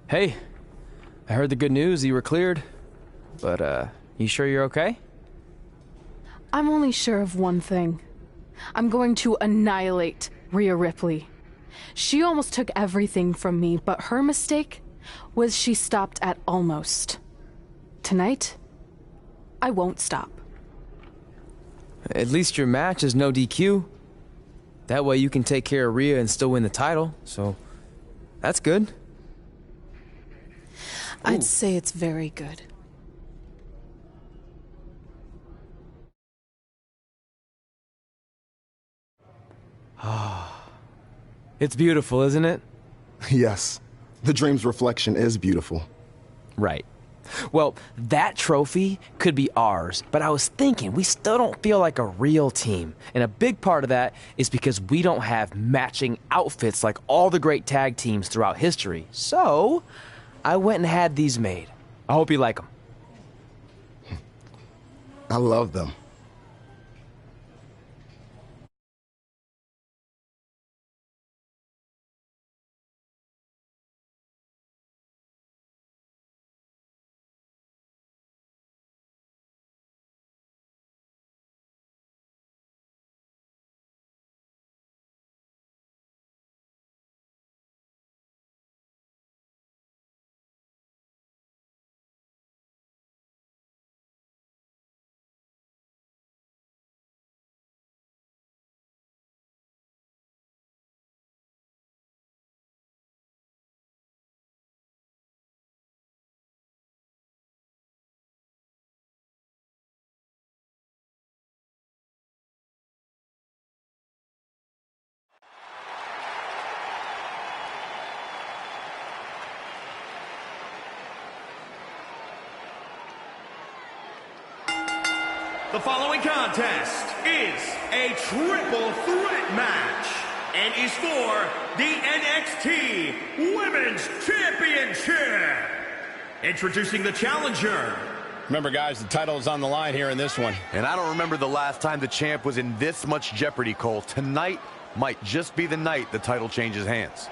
Hey, I heard the good news, you were cleared. But, you sure you're okay? I'm only sure of one thing. I'm going to annihilate Rhea Ripley. She almost took everything from me, but her mistake was she stopped at almost. Tonight, I won't stop. At least your match is no DQ. That way you can take care of Rhea and still win the title, so that's good. I'd say it's very good. It's beautiful, isn't it? Yes. The dream's reflection is beautiful. Right. Well, that trophy could be ours, but I was thinking we still don't feel like a real team. And a big part of that is because we don't have matching outfits like all the great tag teams throughout history. So, I went and had these made. I hope you like them. I love them. The following contest is a triple threat match and is for the NXT Women's Championship. Introducing the challenger. Remember, guys, the title is on the line here in this one. And I don't remember the last time the champ was in this much jeopardy, Cole. Tonight might just be the night the title changes hands.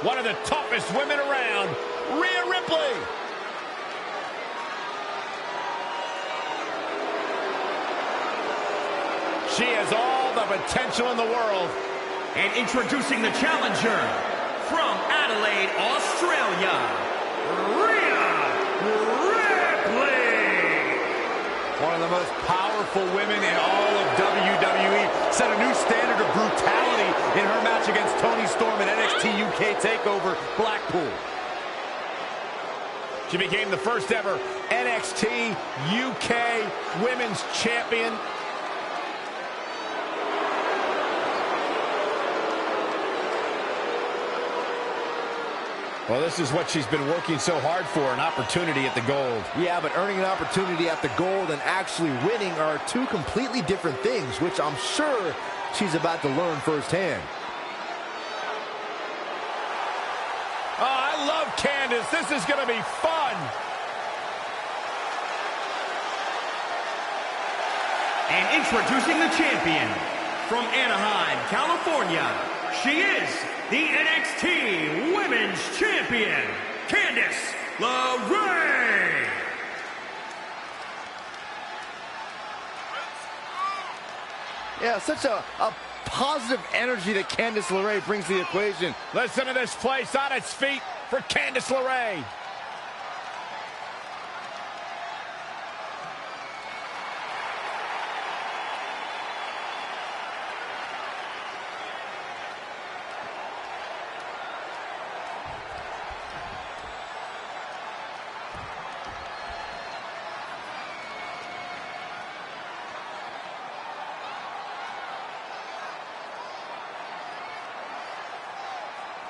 One of the toughest women around, Rhea Ripley. She has all the potential in the world. And introducing the challenger from Adelaide, Australia, Rhea Ripley. One of the most powerful women in all of WWE. Set a new standard of brutality in her match against Toni Storm in NXT UK TakeOver Blackpool. She became the first ever NXT UK Women's Champion. Well, this is what she's been working so hard for, an opportunity at the gold. Yeah, but earning an opportunity at the gold and actually winning are two completely different things, which I'm sure she's about to learn firsthand. Oh, I love Candice. This is going to be fun. And introducing the champion from Anaheim, California, she is the NXT Women's Champion, Candice LeRae. Yeah, such a positive energy that Candice LeRae brings to the equation. Listen to this place on its feet for Candice LeRae.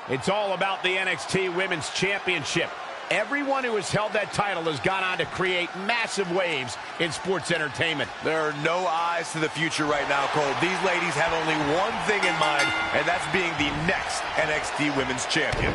It's all about the NXT Women's Championship. Everyone who has held that title has gone on to create massive waves in sports entertainment. There are no eyes to the future right now, Cole. These ladies have only one thing in mind, and that's being the next NXT Women's Champion.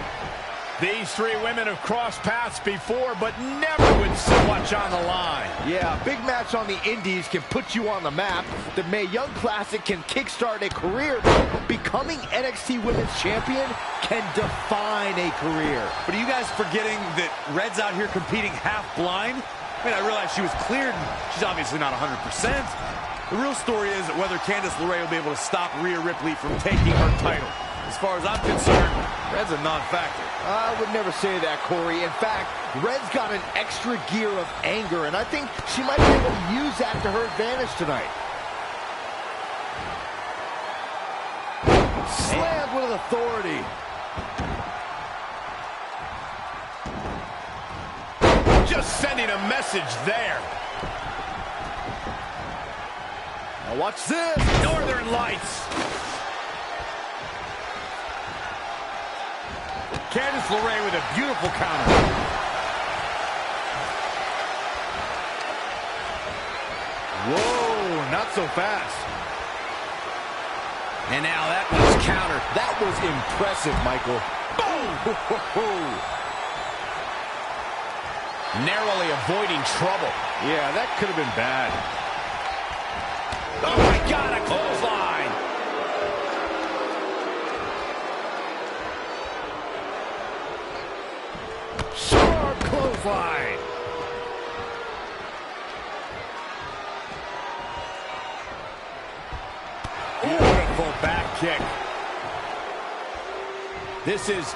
These three women have crossed paths before, but never with so much on the line. Yeah, a big match on the Indies can put you on the map. The Mae Young Classic can kickstart a career, but becoming NXT Women's Champion can define a career. But are you guys forgetting that Red's out here competing half blind? I mean, I realize she was cleared, and she's obviously not 100%. The real story is whether Candice LeRae will be able to stop Rhea Ripley from taking her title. As far as I'm concerned, Red's a non-factor. I would never say that, Corey. In fact, Red's got an extra gear of anger, and I think she might be able to use that to her advantage tonight. Slammed with authority. Just sending a message there. Now watch this. Northern Lights. Candice LeRae with a beautiful counter. Whoa, not so fast. And now that was countered. That was impressive, Michael. Boom! Narrowly avoiding trouble. Yeah, that could have been bad. Oh my God, a clothesline. Sharp clothesline. Beautiful back kick. This is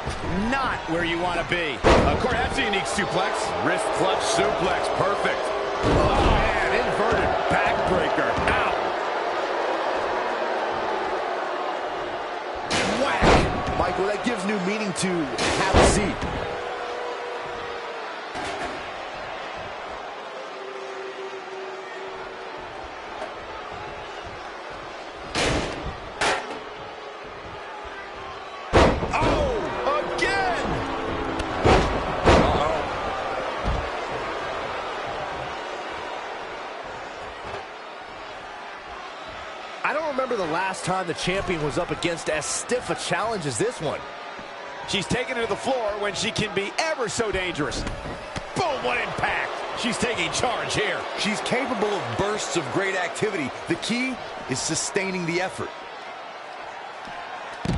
not where you want to be. Corey, that's a unique suplex. Wrist clutch suplex. Perfect. Oh, man, inverted backbreaker. Ow. Whack. Michael, that gives new meaning to have a seat. I don't remember the last time the champion was up against as stiff a challenge as this one. She's taken to the floor when she can be ever so dangerous. Boom, what impact. She's taking charge here. She's capable of bursts of great activity. The key is sustaining the effort.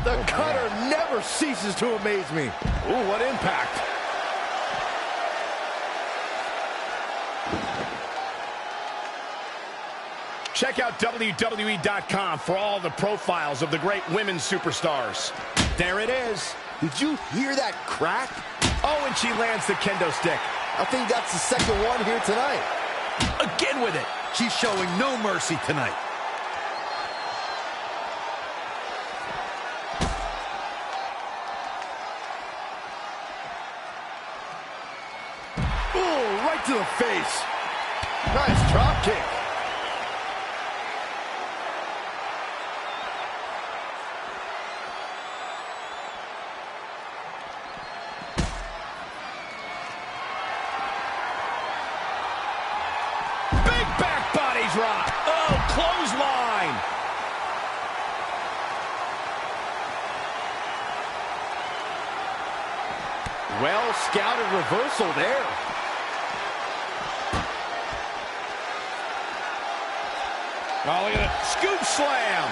The cutter never ceases to amaze me. Ooh, what impact. Check out WWE.com for all the profiles of the great women's superstars. There it is. Did you hear that crack? Oh, and she lands the kendo stick. I think that's the second one here tonight. Again with it. She's showing no mercy tonight. Ooh, right to the face. Nice drop kick. Drop. Oh, clothesline. Well scouted reversal there. Oh, look at it. Scoop slam.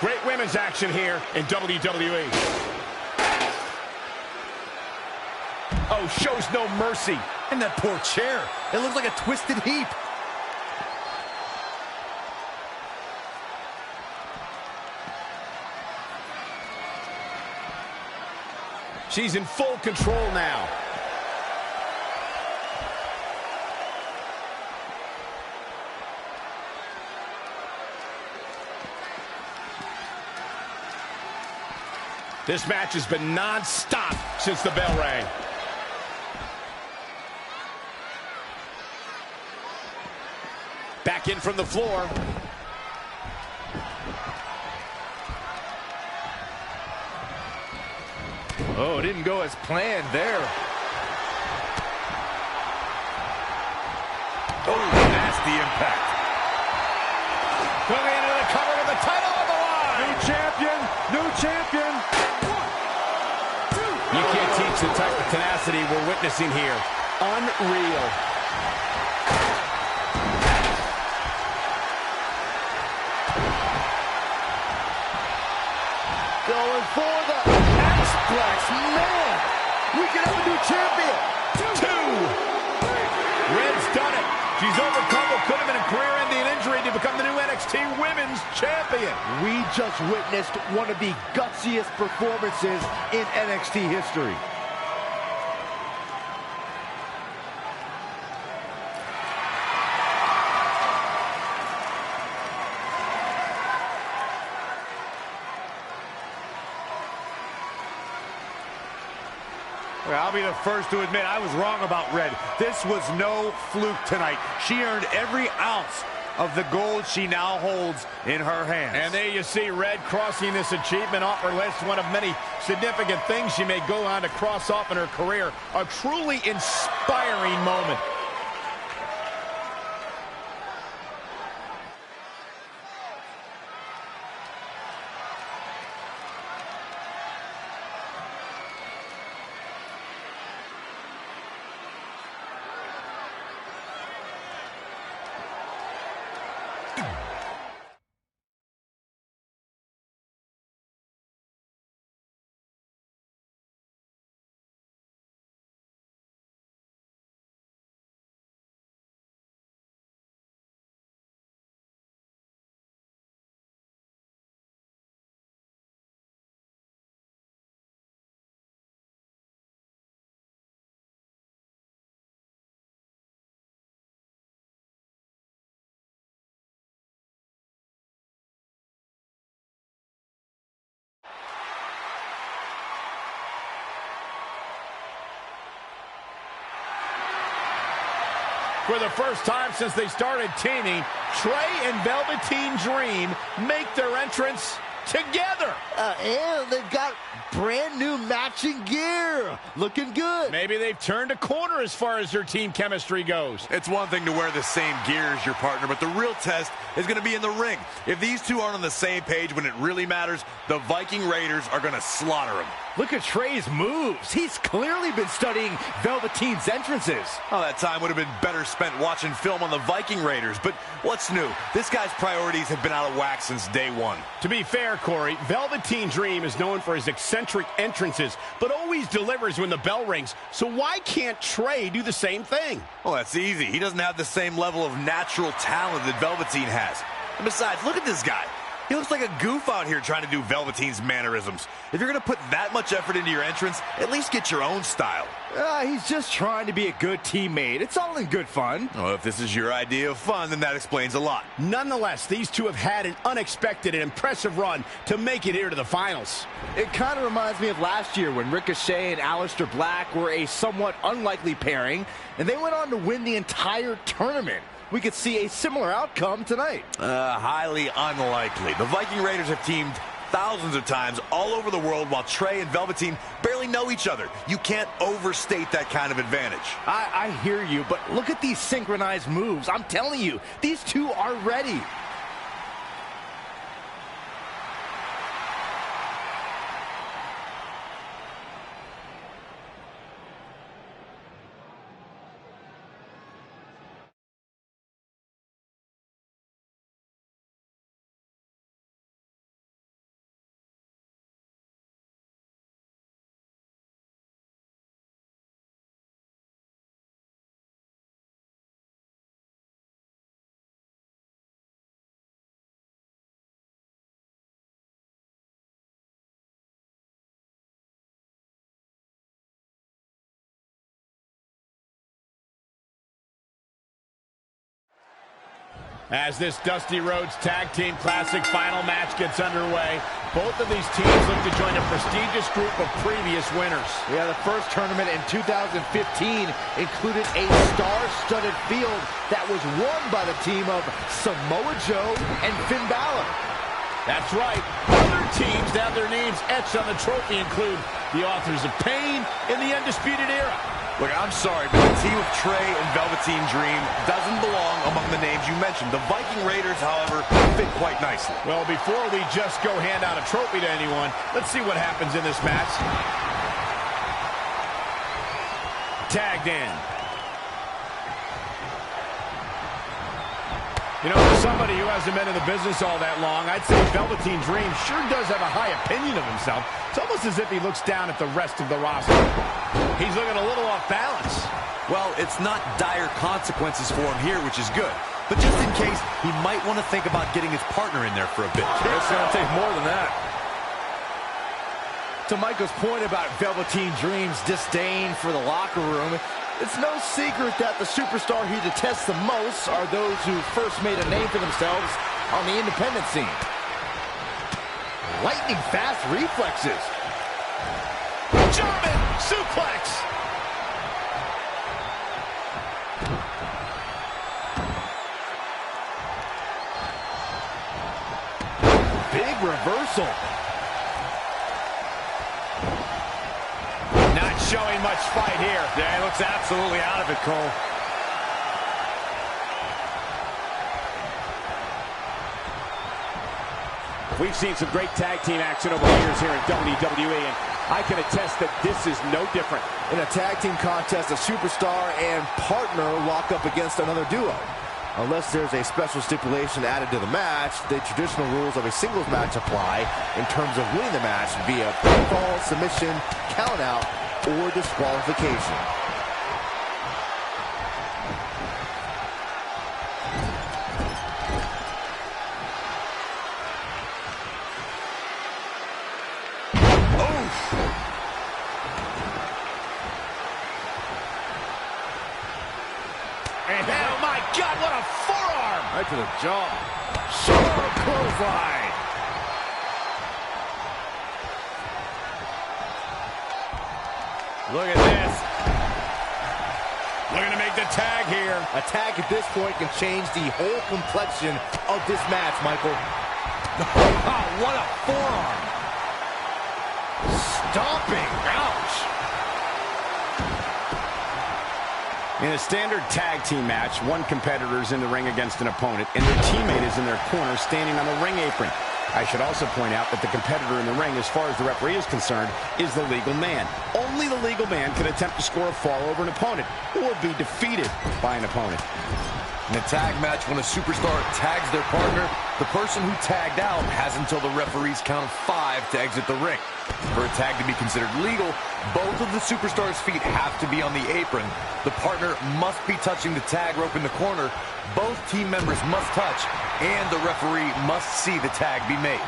Great women's action here in WWE. Oh, shows no mercy. And that poor chair. It looks like a twisted heap. She's in full control now. This match has been non-stop since the bell rang. Back in from the floor. Oh, it didn't go as planned there. Oh, nasty impact. Coming into the cover with the title on the line. New champion, new champion. 1, 2. You can't teach the type of tenacity we're witnessing here. Unreal. Going for the X-Plex. Man, we can have a new champion. 2. Red's done it. She's overcome what could have been a career-ending injury to become the new NXT Women's Champion. We just witnessed one of the gutsiest performances in NXT history. I'll be the first to admit I was wrong about Red. This was no fluke tonight. She earned every ounce of the gold she now holds in her hands. And there you see Red crossing this achievement off her list, one of many significant things she may go on to cross off in her career. A truly inspiring moment. For the first time since they started teaming, Trey and Velveteen Dream make their entrance together. And they've got brand new matching gear. Looking good. Maybe they've turned a corner as far as their team chemistry goes. It's one thing to wear the same gear as your partner, but the real test is going to be in the ring. If these two aren't on the same page when it really matters, the Viking Raiders are going to slaughter them. Look at Trey's moves. He's clearly been studying Velveteen's entrances. Oh, that time would have been better spent watching film on the Viking Raiders. But what's new? This guy's priorities have been out of whack since day one. To be fair, Corey, Velveteen Dream is known for his eccentric entrances, but always delivers when the bell rings. So why can't Trey do the same thing? Well, that's easy. He doesn't have the same level of natural talent that Velveteen has. And besides, look at this guy. He looks like a goof out here trying to do Velveteen's mannerisms. If you're going to put that much effort into your entrance, at least get your own style. He's just trying to be a good teammate. It's all in good fun. Well, if this is your idea of fun, then that explains a lot. Nonetheless, these two have had an unexpected and impressive run to make it here to the finals. It kind of reminds me of last year when Ricochet and Aleister Black were a somewhat unlikely pairing, and they went on to win the entire tournament. We could see a similar outcome tonight. Highly unlikely. The Viking Raiders have teamed thousands of times all over the world while Trey and Velveteen barely know each other. You can't overstate that kind of advantage. I hear you, but look at these synchronized moves. I'm telling you, these two are ready. As this Dusty Rhodes Tag Team Classic final match gets underway, both of these teams look to join a prestigious group of previous winners. Yeah, the first tournament in 2015 included a star-studded field that was won by the team of Samoa Joe and Finn Balor. That's right. Other teams that have their names etched on the trophy include the authors of Pain in the Undisputed Era. Look, I'm sorry, but the team of Trey and Velveteen Dream doesn't belong among the names you mentioned. The Viking Raiders, however, fit quite nicely. Well, before we just go hand out a trophy to anyone, let's see what happens in this match. Tagged in. You know, for somebody who hasn't been in the business all that long, I'd say Velveteen Dream sure does have a high opinion of himself. It's almost as if he looks down at the rest of the roster. He's looking a little off balance. Well, it's not dire consequences for him here, which is good. But just in case, he might want to think about getting his partner in there for a bit. It's going to take more than that. To Michael's point about Velveteen Dream's disdain for the locker room, it's no secret that the superstar he detests the most are those who first made a name for themselves on the independent scene. Lightning fast reflexes. German suplex. Big reversal. Not showing much fight here. Yeah, he looks absolutely out of it, Cole. We've seen some great tag team action over the years here in WWE, and I can attest that this is no different. In a tag team contest, a superstar and partner lock up against another duo. Unless there's a special stipulation added to the match, the traditional rules of a singles match apply in terms of winning the match via pinfall, submission, countout, or disqualification. Oh my God, what a forearm! Right to the jaw. Sharp clothesline. Look at this. Looking to make the tag here. A tag at this point can change the whole complexion of this match, Michael. Oh, what a forearm. Stomping. Ouch. In a standard tag team match, one competitor is in the ring against an opponent, and their teammate is in their corner standing on the ring apron. I should also point out that the competitor in the ring, as far as the referee is concerned, is the legal man. Only the legal man can attempt to score a fall over an opponent or be defeated by an opponent. In a tag match, when a superstar tags their partner, the person who tagged out has until the referee's count of 5 to exit the ring. For a tag to be considered legal, both of the superstars' feet have to be on the apron. The partner must be touching the tag rope in the corner. Both team members must touch, and the referee must see the tag be made.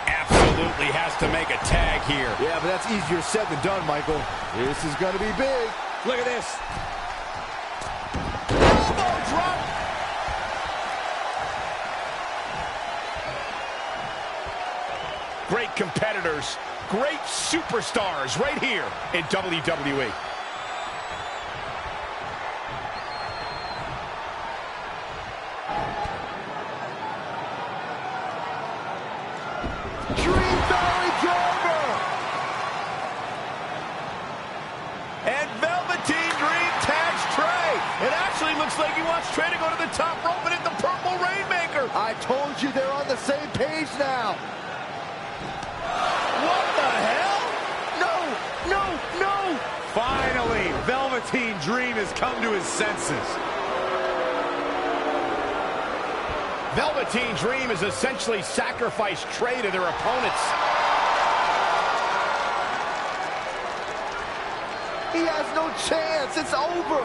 Absolutely has to make a tag here. Yeah, but that's easier said than done, Michael. This is going to be big. Look at this. Elbow drop. Great competitors, great superstars right here in WWE. Dream Valley Driver. And Velveteen Dream tags Trey. It actually looks like he wants Trey to go to the top rope and hit the Purple Rainmaker. I told you they're on the same page now. What the hell? No, no, no. Finally, Velveteen Dream has come to his senses. Velveteen Dream has essentially sacrificed Trey to their opponents. He has no chance. It's over.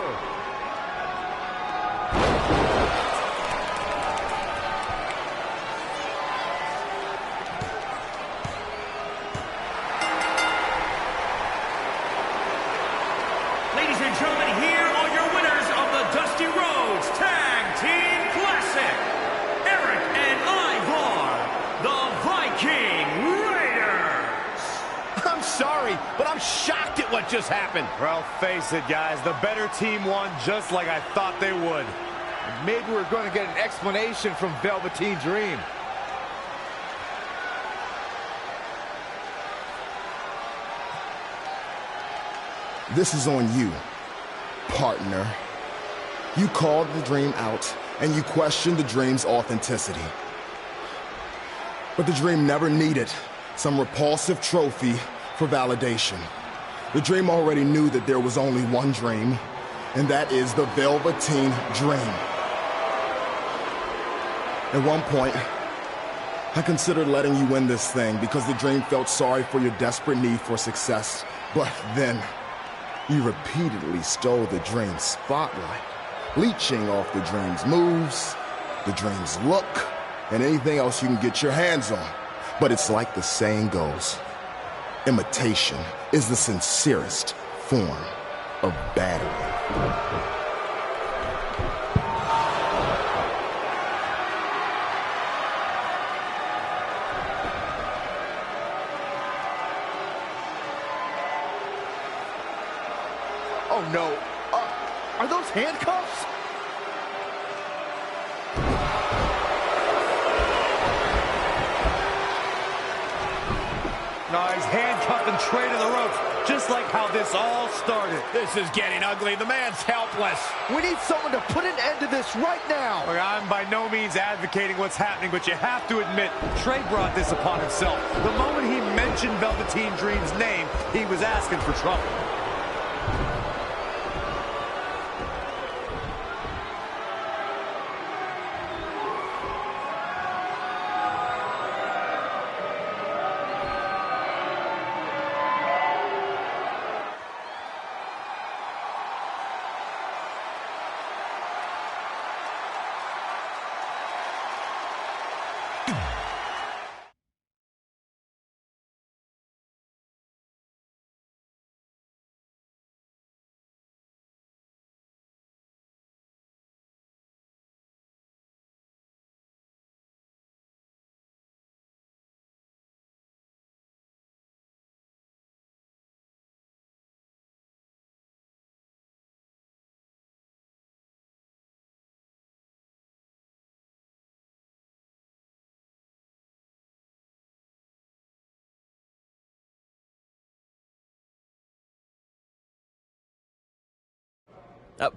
Ladies and gentlemen, here are your winners of the Dusty Rhodes Tag Team Classic. Eric and Ivar, the Viking Raiders. I'm sorry, but I'm shocked at what just happened. Well, face it, guys. The better team won just like I thought they would. Maybe we're going to get an explanation from Velveteen Dream. This is on you, partner. You called the dream out, and you questioned the dream's authenticity. But the dream never needed some repulsive trophy for validation. The dream already knew that there was only one dream, and that is the Velveteen Dream. At one point, I considered letting you win this thing because the dream felt sorry for your desperate need for success. But then, you repeatedly stole the dream's spotlight, leeching off the dream's moves, the dream's look, and anything else you can get your hands on. But it's like the saying goes, imitation is the sincerest form of battery. Oh no, are those handcuffs? No, he's handcuffing Trey to the ropes, just like how this all started. This is getting ugly. The man's helpless. We need someone to put an end to this right now. Look, I'm by no means advocating what's happening, but you have to admit, Trey brought this upon himself. The moment he mentioned Velveteen Dream's name, he was asking for trouble.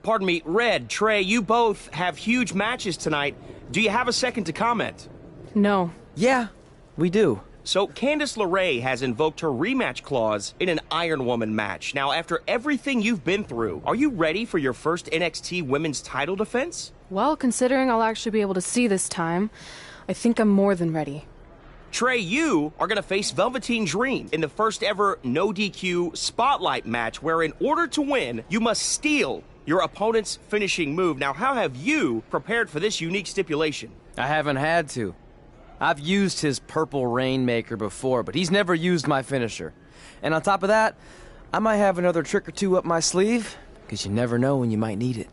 Pardon me, Red, Trey, you both have huge matches tonight. Do you have a second to comment? No. Yeah, we do. So, Candice LeRae has invoked her rematch clause in an Iron Woman match. Now, after everything you've been through, are you ready for your first NXT Women's title defense? Well, considering I'll actually be able to see this time, I think I'm more than ready. Trey, you are going to face Velveteen Dream in the first ever no DQ spotlight match where in order to win, you must steal your opponent's finishing move. Now, how have you prepared for this unique stipulation? I haven't had to. I've used his purple Rainmaker before, but he's never used my finisher. And on top of that, I might have another trick or two up my sleeve, because you never know when you might need it.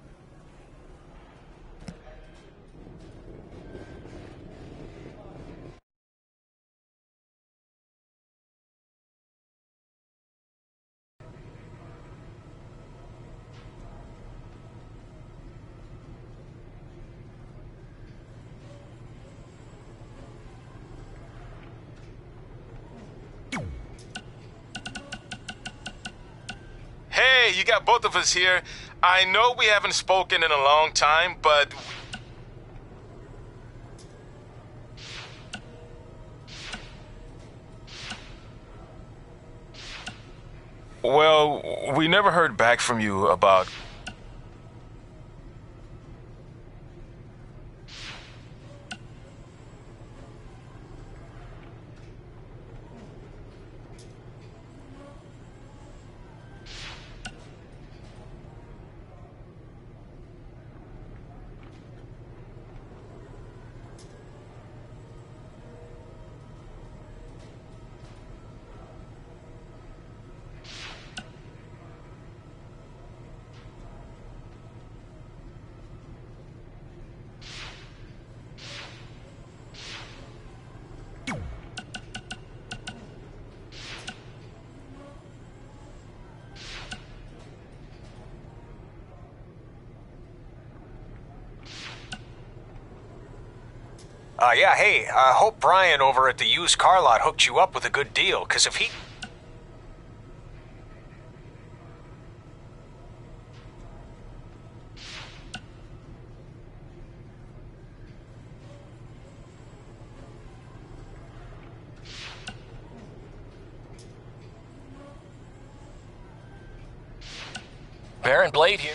Hey, you got both of us here. I know we haven't spoken in a long time, but... Well, we never heard back from you about... Yeah, hey, I hope Brian over at the used car lot hooked you up with a good deal, because if he... Baron Blade here.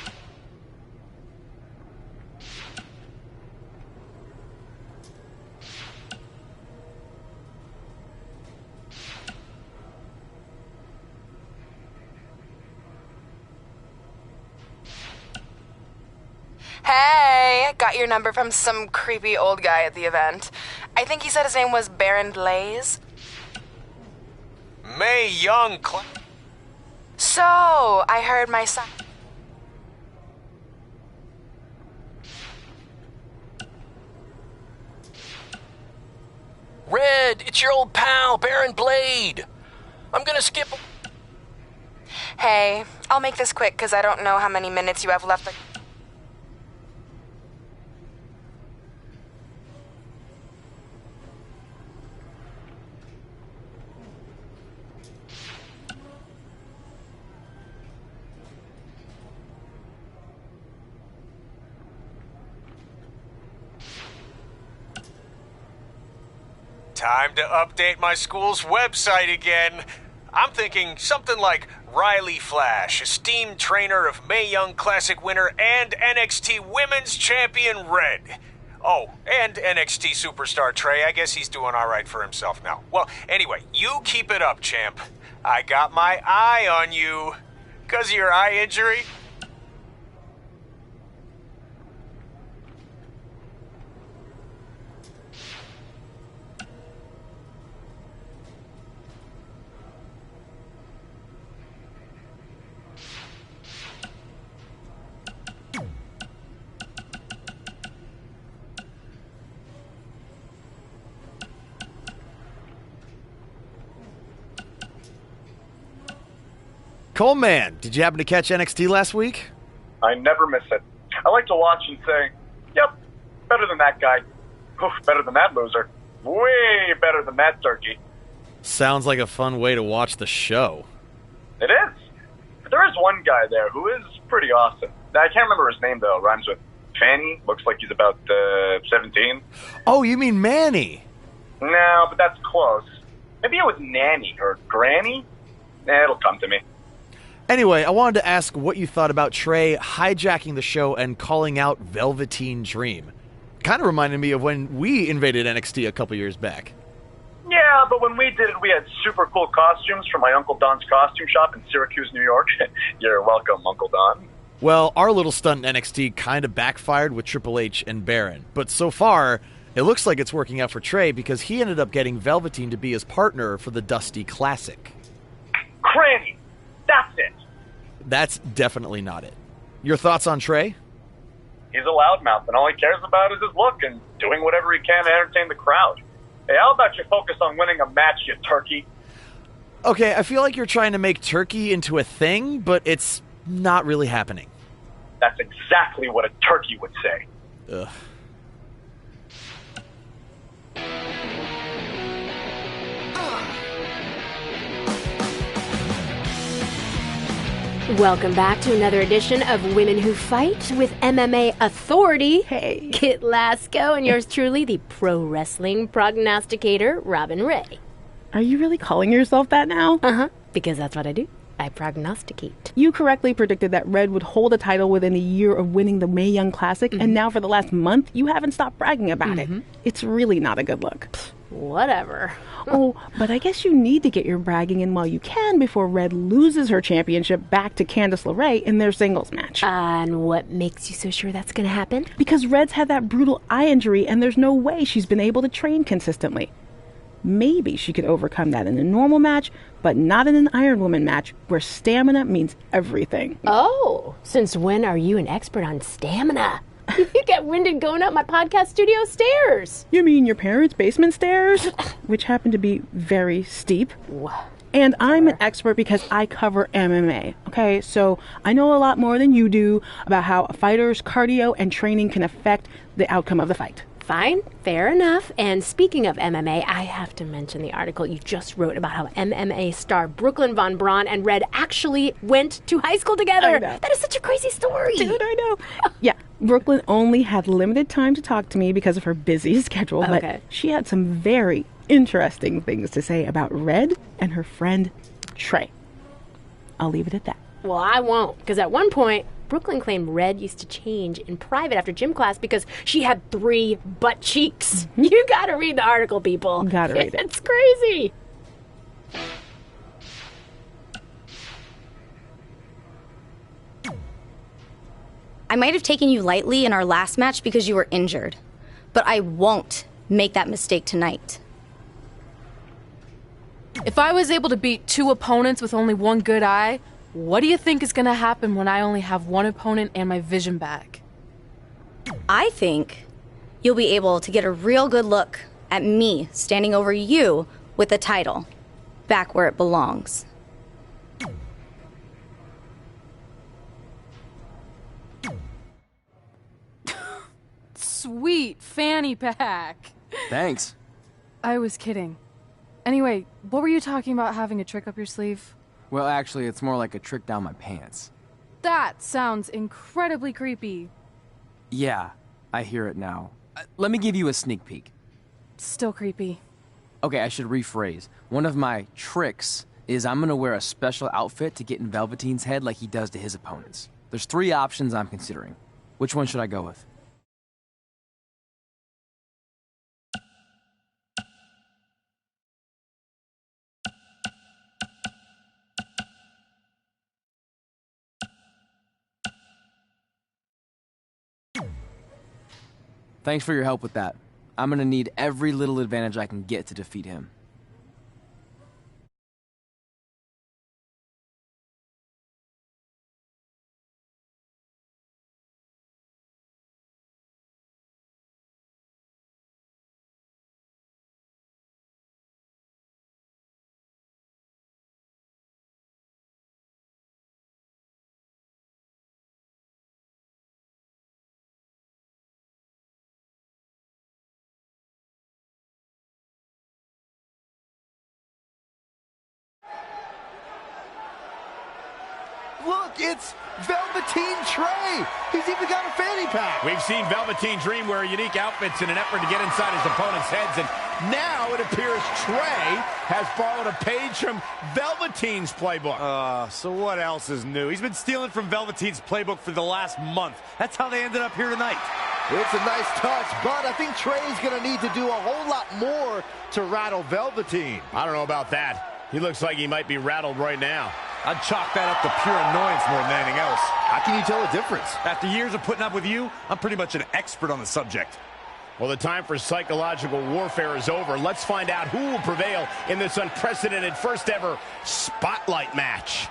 Hey, got your number from some creepy old guy at the event. I think he said his name was Baron Blaze. Mae Young. So, I heard my son. Red, it's your old pal, Baron Blade. I'm gonna skip. Hey, I'll make this quick because I don't know how many minutes you have left. Time to update my school's website again. I'm thinking something like Riley Flash, esteemed trainer of Mae Young Classic winner and NXT Women's Champion Red. Oh, and NXT Superstar Trey. I guess he's doing all right for himself now. Well, anyway, you keep it up, champ. I got my eye on you. 'Cause of your eye injury? Coleman, did you happen to catch NXT last week? I never miss it. I like to watch and say, yep, better than that guy. Oof, better than that loser. Way better than that turkey. Sounds like a fun way to watch the show. It is. But there is one guy there who is pretty awesome. I can't remember his name, though. Rhymes with Fanny. Looks like he's about 17. Oh, you mean Manny? No, but that's close. Maybe it was Nanny or Granny? It'll come to me. Anyway, I wanted to ask what you thought about Trey hijacking the show and calling out Velveteen Dream. Kind of reminded me of when we invaded NXT a couple years back. Yeah, but when we did it, we had super cool costumes from my Uncle Don's costume shop in Syracuse, New York. You're welcome, Uncle Don. Well, our little stunt in NXT kind of backfired with Triple H and Baron. But so far, it looks like it's working out for Trey because he ended up getting Velveteen to be his partner for the Dusty Classic. Cranny! That's it! That's definitely not it. Your thoughts on Trey? He's a loudmouth, and all he cares about is his look and doing whatever he can to entertain the crowd. Hey, how about you focus on winning a match, you turkey? Okay, I feel like you're trying to make turkey into a thing, but it's not really happening. That's exactly what a turkey would say. Ugh. Welcome back to another edition of Women Who Fight with MMA Authority. Hey, Kit Lasco, and yours truly, the pro wrestling prognosticator, Robin Ray. Are you really calling yourself that now? Uh-huh, because that's what I do. I prognosticate. You correctly predicted that Red would hold a title within a year of winning the Mae Young Classic, and now for the last month, you haven't stopped bragging about it. It's really not a good look. Whatever. Oh, but I guess you need to get your bragging in while you can before Red loses her championship back to Candice LeRae in their singles match. And what makes you so sure that's going to happen? Because Red's had that brutal eye injury, and there's no way she's been able to train consistently. Maybe she could overcome that in a normal match, but not in an Iron Woman match where stamina means everything. Oh, since when are you an expert on stamina? You get winded going up my podcast studio stairs. You mean your parents' basement stairs? Which happen to be very steep. And I'm an expert because I cover MMA, okay? So I know a lot more than you do about how a fighter's cardio and training can affect the outcome of the fight. Fine, fair enough. And speaking of MMA, I have to mention the article you just wrote about how MMA star Brooklyn Von Braun and Red actually went to high school together. That is such a crazy story. Dude, I know. Yeah, Brooklyn only had limited time to talk to me because of her busy schedule, but she had some very interesting things to say about Red and her friend Trey. I'll leave it at that. Well, I won't, because at one point, Brooklyn claimed Red used to change in private after gym class because she had 3 butt cheeks. You gotta read the article, people. Gotta read it. It's crazy. I might have taken you lightly in our last match because you were injured, but I won't make that mistake tonight. If I was able to beat 2 opponents with only 1 good eye, what do you think is gonna happen when I only have 1 opponent and my vision back? I think you'll be able to get a real good look at me standing over you with the title, back where it belongs. Sweet fanny pack. Thanks. I was kidding. Anyway, what were you talking about having a trick up your sleeve? Well, actually, it's more like a trick down my pants. That sounds incredibly creepy. Yeah, I hear it now. Let me give you a sneak peek. Still creepy. Okay, I should rephrase. One of my tricks is I'm gonna wear a special outfit to get in Velveteen's head like he does to his opponents. There's 3 options I'm considering. Which one should I go with? Thanks for your help with that. I'm gonna need every little advantage I can get to defeat him. Look, it's Velveteen Trey. He's even got a fanny pack. We've seen Velveteen Dream wear unique outfits in an effort to get inside his opponent's heads, and now it appears Trey has borrowed a page from Velveteen's playbook. So what else is new? He's been stealing from Velveteen's playbook for the last month. That's how they ended up here tonight. It's a nice touch, but I think Trey's going to need to do a whole lot more to rattle Velveteen. I don't know about that. He looks like he might be rattled right now. I'd chalk that up to pure annoyance more than anything else. How can you tell the difference? After years of putting up with you, I'm pretty much an expert on the subject. Well, the time for psychological warfare is over. Let's find out who will prevail in this unprecedented first ever Spotlight match.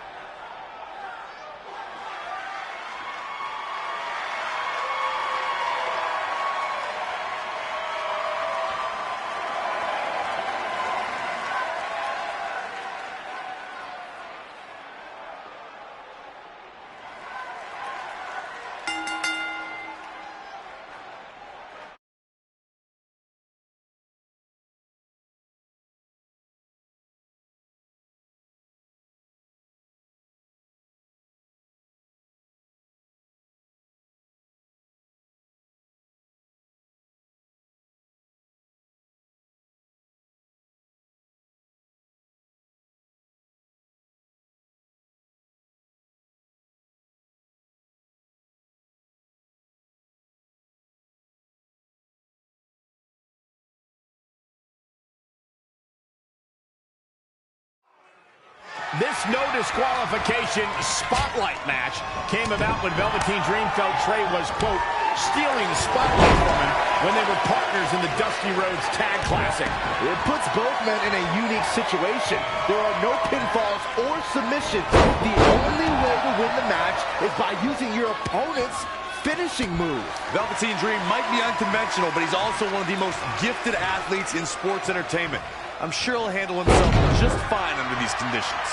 This no disqualification Spotlight match came about when Velveteen Dream felt Trey was, quote, stealing the spotlight from him when they were partners in the Dusty Rhodes Tag Classic. It puts both men in a unique situation. There are no pinfalls or submissions. The only way to win the match is by using your opponent's finishing move. Velveteen Dream might be unconventional, but he's also one of the most gifted athletes in sports entertainment. I'm sure he'll handle himself just fine under these conditions.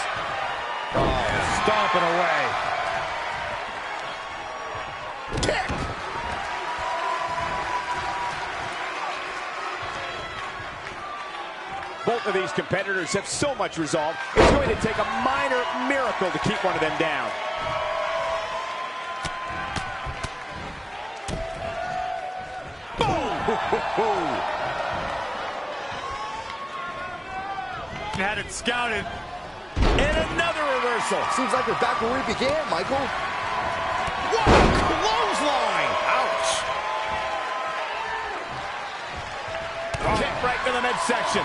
Oh, stomping away. Kick. Both of these competitors have so much resolve, it's going to take a minor miracle to keep one of them down. Boom! Had it scouted. And another reversal. Seems like we're back where we began, Michael. What a clothesline. Ouch. Kick right to the midsection.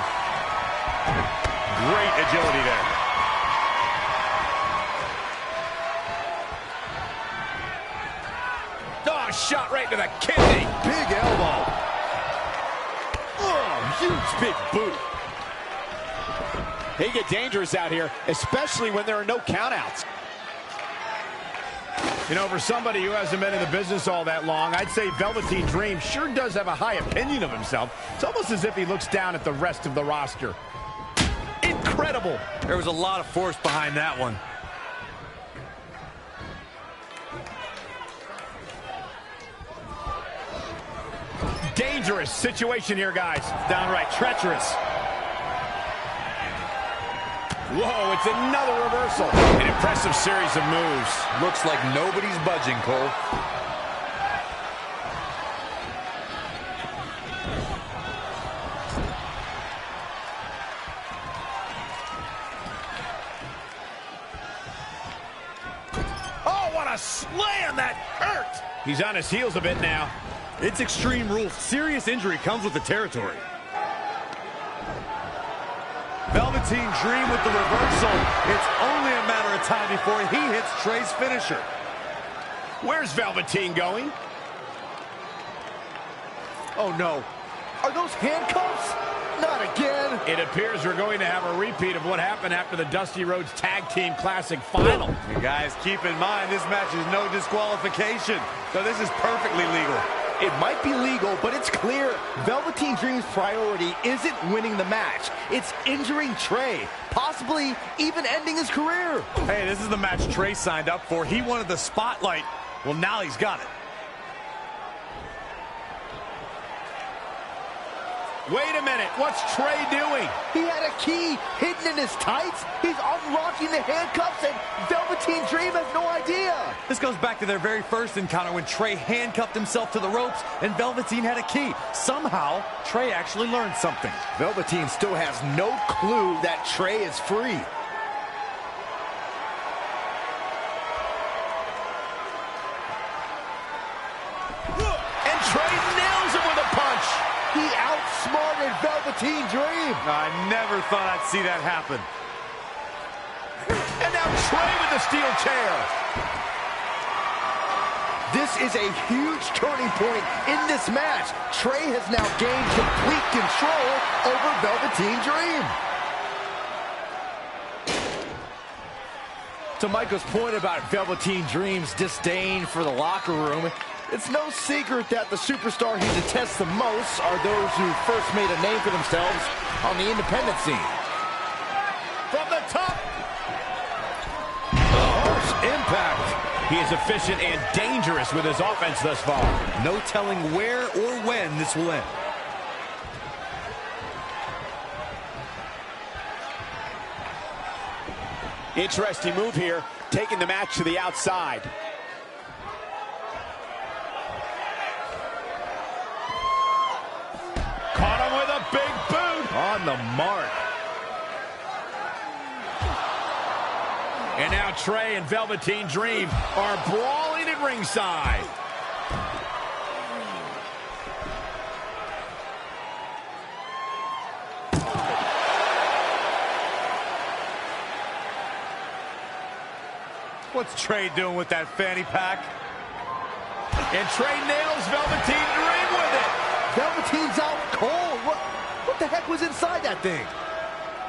Great agility there. Oh, shot right to the kidney. Big elbow. Oh, huge big boot. They get dangerous out here, especially when there are no countouts. You know, for somebody who hasn't been in the business all that long, I'd say Velveteen Dream sure does have a high opinion of himself. It's almost as if he looks down at the rest of the roster. Incredible. There was a lot of force behind that one. Dangerous situation here, guys. Downright treacherous. Whoa, it's another reversal. An impressive series of moves. Looks like nobody's budging, Cole. Oh, what a slam! That hurt! He's on his heels a bit now. It's Extreme Rules. Serious injury comes with the territory. Velveteen Dream with the reversal. It's only a matter of time before he hits Trey's finisher. Where's Velveteen going? Oh, no. Are those handcuffs? Not again. It appears we're going to have a repeat of what happened after the Dusty Rhodes Tag Team Classic Final. You guys, keep in mind, this match is no disqualification, so this is perfectly legal. It might be legal, but it's clear Velveteen Dream's priority isn't winning the match. It's injuring Trey, possibly even ending his career. Hey, this is the match Trey signed up for. He wanted the spotlight. Well, now he's got it. Wait a minute, what's Trey doing? He had a key hidden in his tights. He's unlocking the handcuffs, and Velveteen Dream has no idea. This goes back to their very first encounter when Trey handcuffed himself to the ropes and Velveteen had a key. Somehow, Trey actually learned something. Velveteen still has no clue that Trey is free. And Trey nails him with a punch. He outsmarted Velveteen Dream. I never thought I'd see that happen. And now Trey with the steel chair. This is a huge turning point in this match. Trey has now gained complete control over Velveteen Dream. To Michael's point about Velveteen Dream's disdain for the locker room, it's no secret that the superstar he detests the most are those who first made a name for themselves on the independent scene. From the top. Harsh impact. He is efficient and dangerous with his offense thus far. No telling where or when this will end. Interesting move here, taking the match to the outside. Caught him with a big boot. On the mark. And now Trey and Velveteen Dream are brawling at ringside. What's Trey doing with that fanny pack? And Trey nails Velveteen Dream with it. Velveteen's out cold. What the heck was inside that thing?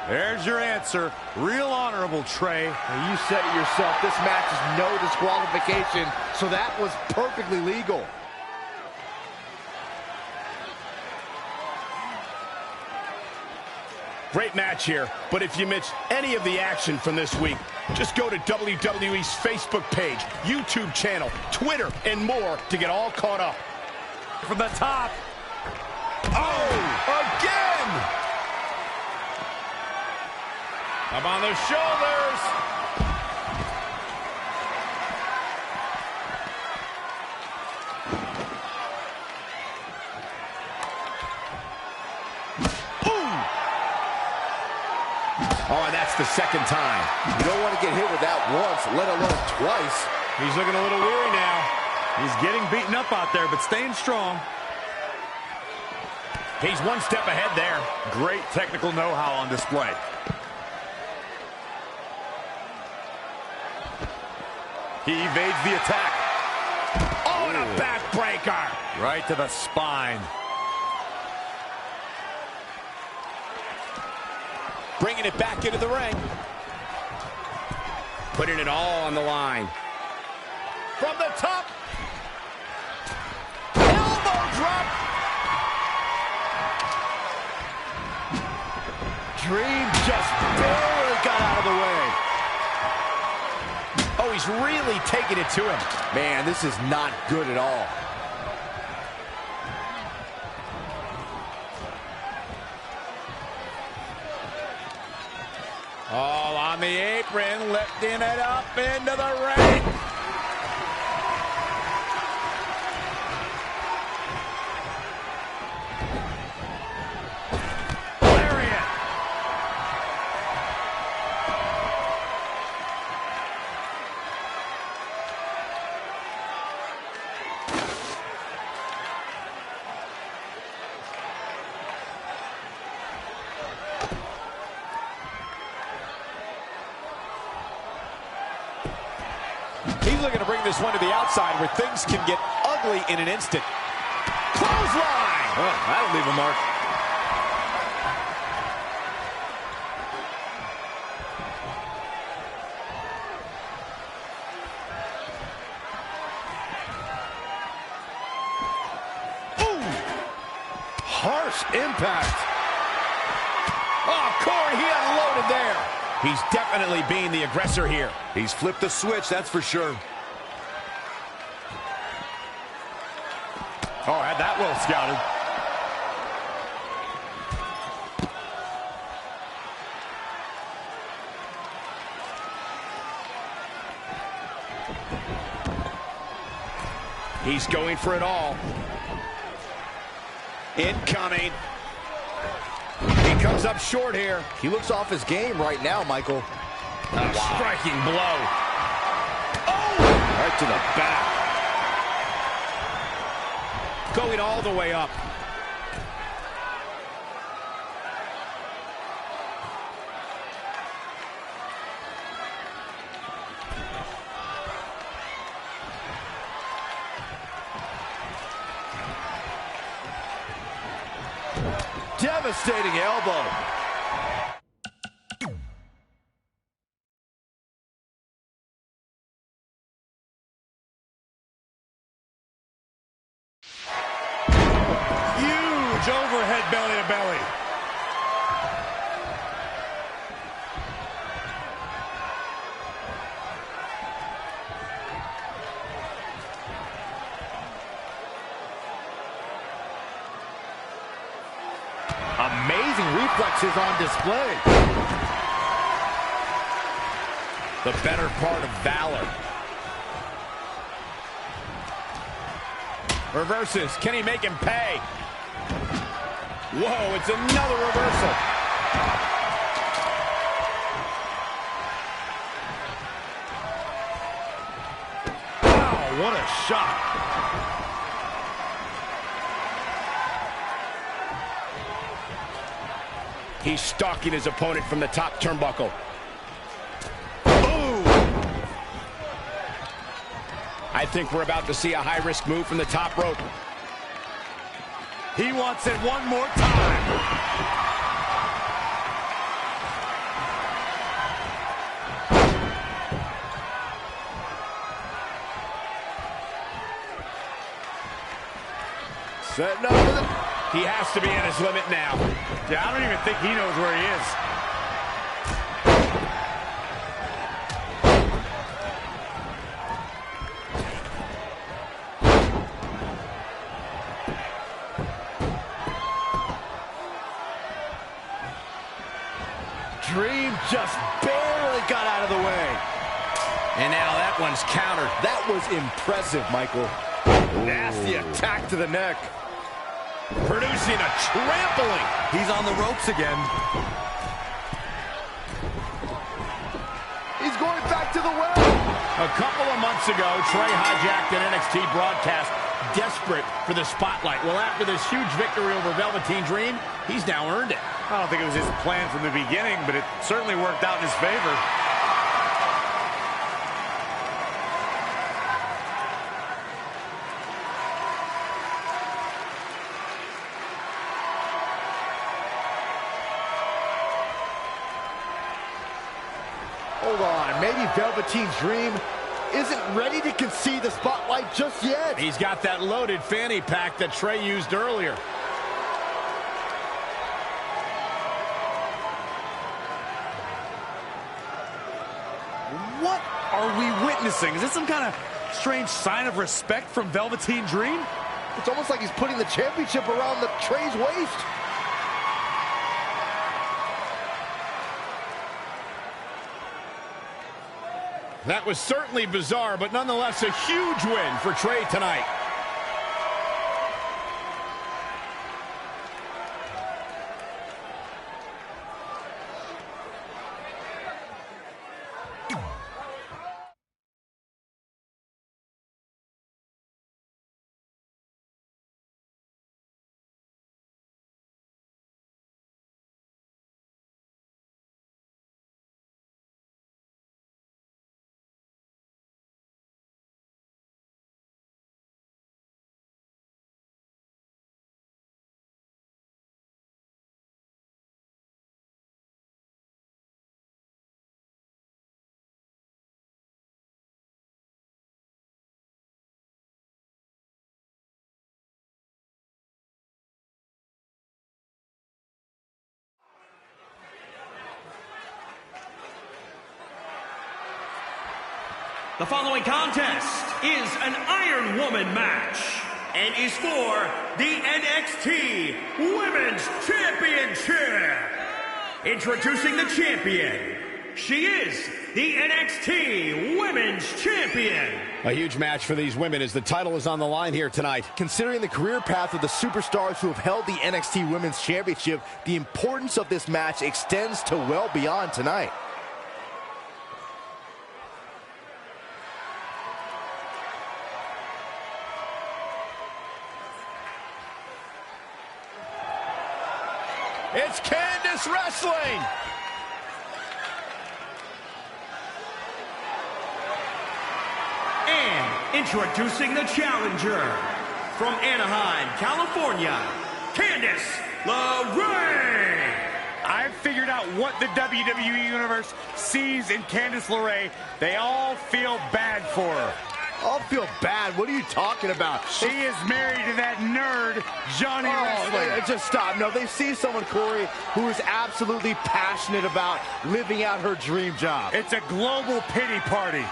There's your answer. Real honorable, Trey. Now you said it yourself. This match is no disqualification, so that was perfectly legal. Great match here, but if you missed any of the action from this week, just go to WWE's Facebook page, YouTube channel, Twitter, and more to get all caught up. From the top. Oh, again! Up on the shoulders. Oh, and that's the second time. You don't want to get hit with that once, let alone twice. He's looking a little weary now. He's getting beaten up out there, but staying strong. He's one step ahead there. Great technical know-how on display. He evades the attack. Oh, and a backbreaker. Right to the spine. Bringing it back into the ring. Putting it all on the line. From the top. Elbow drop. Dream just barely got out of the way. Oh, he's really taking it to him. Man, this is not good at all. All on the apron, lifting it up into the ring. Lariat. He's looking to bring this one to the outside where things can get ugly in an instant. Clothesline! Oh, that'll leave a mark. Ooh! Harsh impact. Oh, Corey, he unloaded there. He's definitely being the aggressor here. He's flipped the switch, that's for sure. Oh, had that well scouted. He's going for it all. Incoming. He comes up short here. He looks off his game right now, Michael. A striking blow. Oh! Right to the back. Going all the way up. Devastating elbow. Huge overhead belly to belly. Amazing reflexes on display. The better part of valor. Reverses. Can he make him pay? Whoa, it's another reversal. Wow, what a shot. He's stalking his opponent from the top turnbuckle. I think we're about to see a high-risk move from the top rope. He wants it one more time. Setting up with it. He has to be at his limit now. Yeah, I don't even think he knows where he is. Dream just barely got out of the way. And now that one's countered. That was impressive, Michael. Nasty attack to the neck. Producing a trampling. He's on the ropes again. to the well. A couple of months ago, Trey hijacked an NXT broadcast, desperate for the spotlight. Well, after this huge victory over Velveteen Dream, he's now earned it. I don't think it was his plan from the beginning, but it certainly worked out in his favor. Hold on, maybe Velveteen Dream isn't ready to concede the spotlight just yet. He's got that loaded fanny pack that Trey used earlier. What are we witnessing? Is this some kind of strange sign of respect from Velveteen Dream? It's almost like he's putting the championship around the Trey's waist. That was certainly bizarre, but nonetheless a huge win for Trey tonight. The following contest is an Iron Woman match and is for the NXT Women's Championship. Introducing the champion, she is the NXT Women's Champion. A huge match for these women as the title is on the line here tonight. Considering the career path of the superstars who have held the NXT Women's Championship, the importance of this match extends to well beyond tonight. It's Candice wrestling. And introducing the challenger from Anaheim, California, Candice LeRae. I've figured out what the WWE Universe sees in Candice LeRae. They all feel bad for her. I'll feel bad. What are you talking about? She is married to that nerd, Johnny Wrestling. Just stop. No, they see someone, Corey, who is absolutely passionate about living out her dream job. It's a global pity party.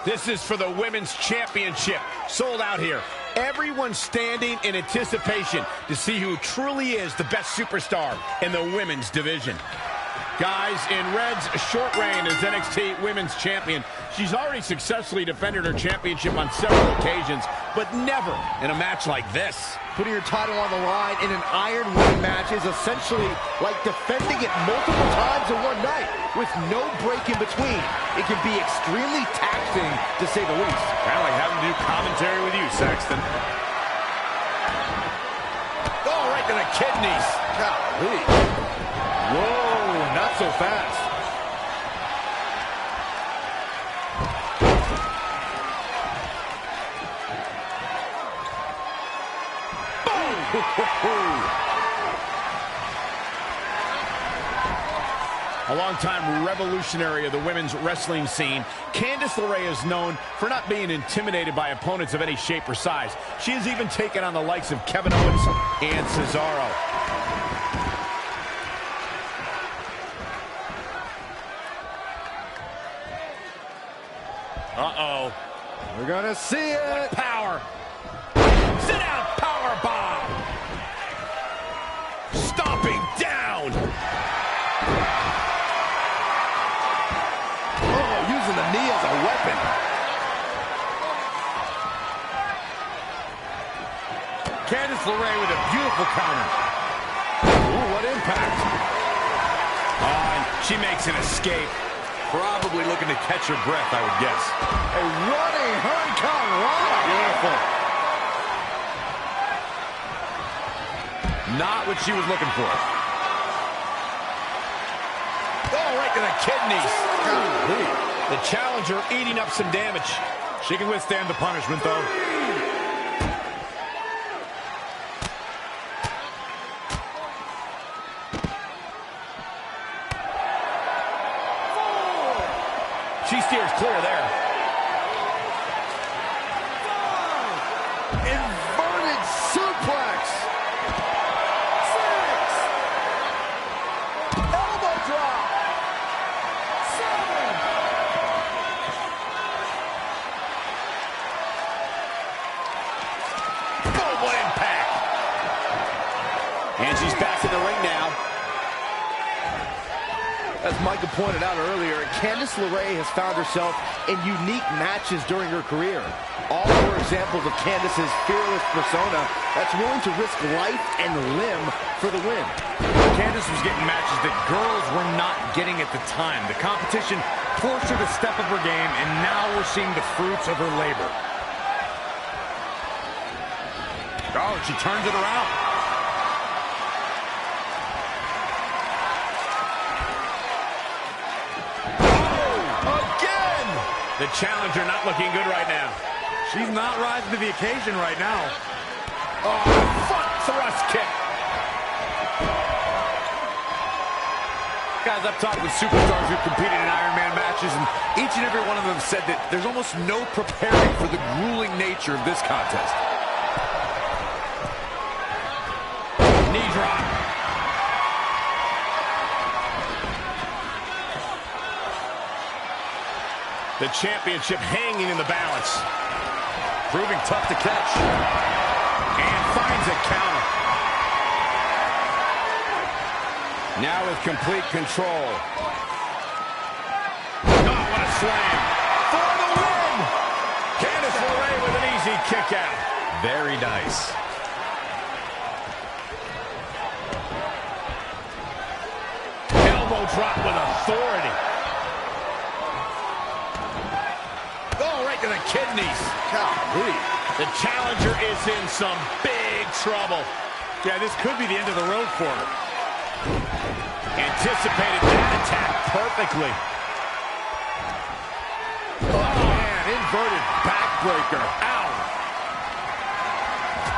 This is for the Women's Championship. Sold out here. Everyone's standing in anticipation to see who truly is the best superstar in the women's division. Guys, in Red's short reign as NXT Women's Champion, she's already successfully defended her championship on several occasions, but never in a match like this. Putting your title on the line in an Iron Woman match is essentially like defending it multiple times in one night with no break in between. It can be extremely taxing, to say the least. Kind of like having to do commentary with you, Saxton. Oh, right to the kidneys. Golly. Whoa, not so fast. A longtime revolutionary of the women's wrestling scene, Candice LeRae is known for not being intimidated by opponents of any shape or size. She has even taken on the likes of Kevin Owens and Cesaro. Uh-oh. We're gonna see it. Power. Sit down, power bomb. Stomping down. Oh, using the knee as a weapon. Candice LeRae with a beautiful counter. Ooh, what impact. And she makes an escape. Probably looking to catch her breath, I would guess. A running Hurricane Rana. Beautiful. Not what she was looking for. Oh, right to the kidneys. The challenger eating up some damage. She can withstand the punishment, though. She steers clear there. Inverted suplex. 6. Elbow drop. 7. Boom, what impact. And she's back in the ring now. As Michael pointed out earlier, Candice LeRae has found herself in unique matches during her career. All were examples of Candice's fearless persona that's willing to risk life and limb for the win. Candice was getting matches that girls were not getting at the time. The competition forced her to step up her game, and now we're seeing the fruits of her labor. Oh, she turns it around. The challenger not looking good right now. She's not rising to the occasion right now. Oh, front thrust kick. Guys, I've talked with superstars who've competed in Iron Man matches, and each and every one of them said that there's almost no preparing for the grueling nature of this contest. Knee drop. The championship hanging in the balance. Proving tough to catch. And finds a counter. Now with complete control. Oh, what a slam. For the win! Candice LeRae with an easy kick out. Very nice. Elbow drop with authority. To the kidneys. Golly. The challenger is in some big trouble. Yeah, this could be the end of the road for her. Anticipated that attack perfectly. Oh, man, inverted backbreaker. Ow.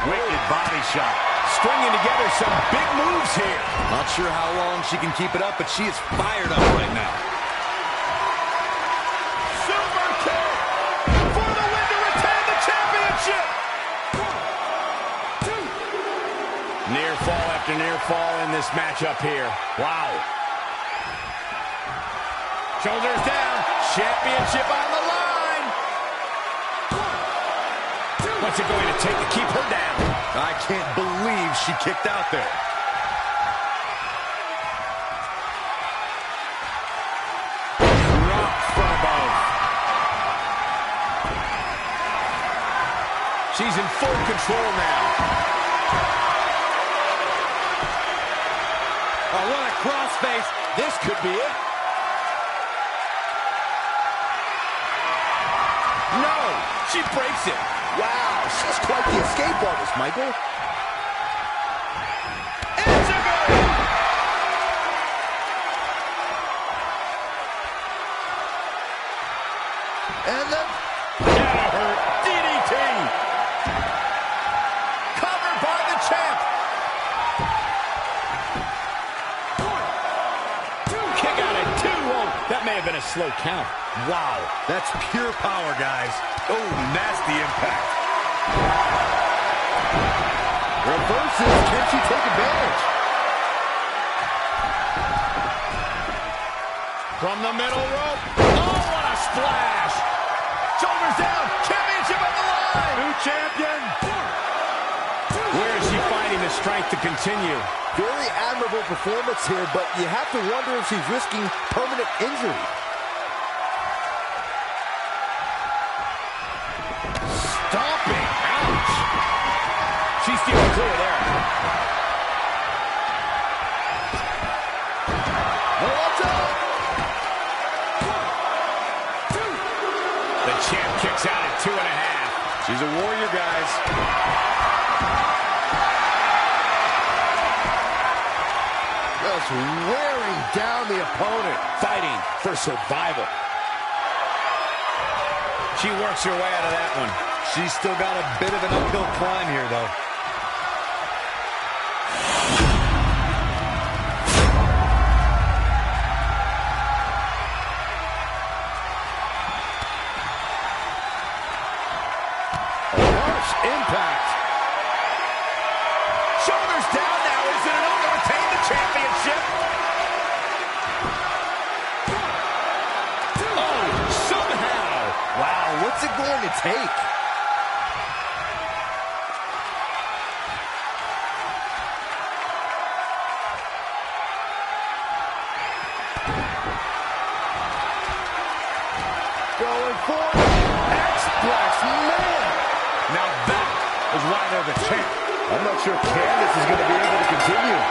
Wicked body shot. Stringing together some big moves here. Not sure how long she can keep it up, but she is fired up right now. Near fall after near fall in this matchup here. Wow. Shoulders down. Championship on the line. 1, 2. What's it going to take to keep her down? I can't believe she kicked out there. Drop from above. She's in full control now. Oh, what a crossface. This could be it. No, she breaks it. Wow, she's quite the escape artist, Michael. It's a goal. And then that hurt. DDT. Covered by the champ. Kick out at been a slow count. Wow, that's pure power, guys. Oh, nasty impact. Reverses. Can she take advantage? From the middle rope. Oh, what a splash. Shoulders down. Championship on the line. New champion. Where is she finding the strength to continue? Very admirable performance here, but you have to wonder if she's risking permanent injury. Stomping. Ouch. She's steering clear there. Watch out. The champ kicks out at 2.5. She's a warrior, guys. Just wearing down the opponent. Fighting for survival. She works her way out of that one. She's still got a bit of an uphill climb here, though. Harsh impact. Shoulders down now. Is it enough to retain the championship? Oh, somehow. Wow, what's it going to take? Going for X-Flex, man! Now that is why they're the champ. I'm not sure Candice is going to be able to continue.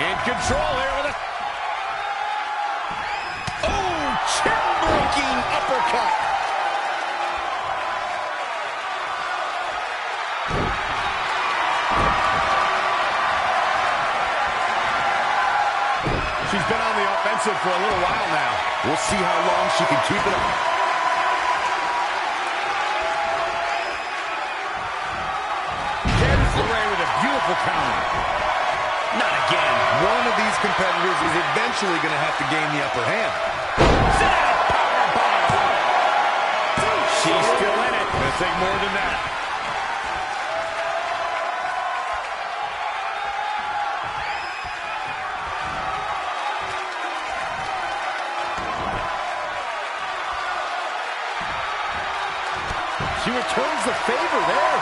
In control here with a... Oh, chin-breaking uppercut. She's been on the offensive for a little while now. We'll see how long she can keep it up. Candice LeRae with a beautiful counter. Not again. One of these competitors is eventually going to have to gain the upper hand. Sit out, powerbomb. She's still in it. Gonna take more than that. She returns the favor there.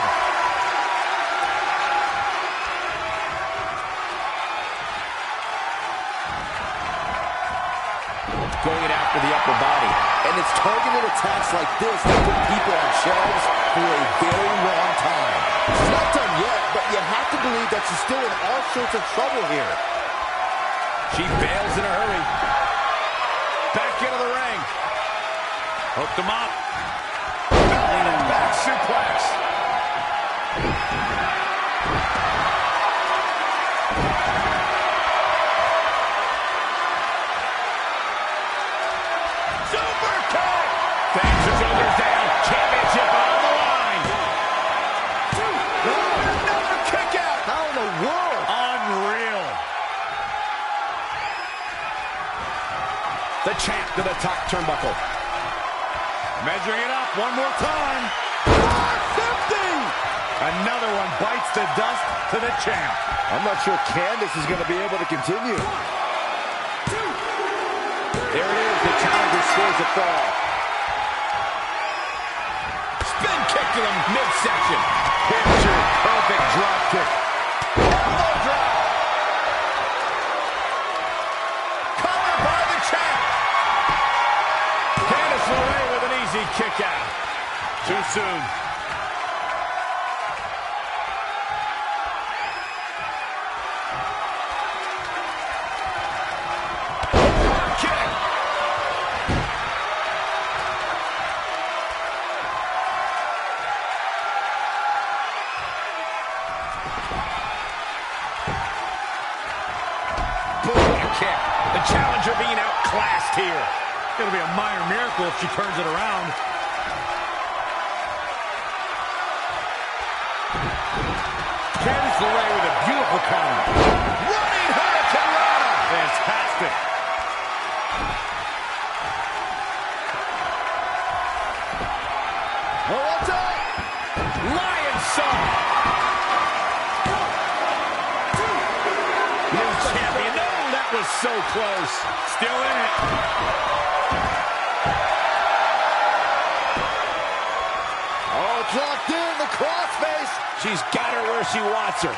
Going it after the upper body. And it's targeted attacks like this that put people on shelves for a very long time. She's not done yet, but you have to believe that she's still in all sorts of trouble here. She bails in a hurry. Back into the ring. Hooked him up. Back suplex. Super kick. Thanks her shoulders down. Championship on the line. Another kick out. How in the world? Unreal. The champ to the top turnbuckle. Measuring it up one more time. 450! Another one bites the dust to the champ. I'm not sure Candice is going to be able to continue. There it is. The challenger scores a fall. Spin kick to the midsection. Picture perfect drop kick. Elbow drop. Covered by the champ. Candice LeRae with an easy kick out. Too soon. Kick. Boom, kick. The challenger being outclassed here. It'll be a minor miracle if she turns it around. Candice LeRae with a beautiful counter. Running her it. Oh, what's up? Lion Song. New champion. No, that was so close. Still in it. Oh, it's locked in. The crossface. She's got her where she wants her.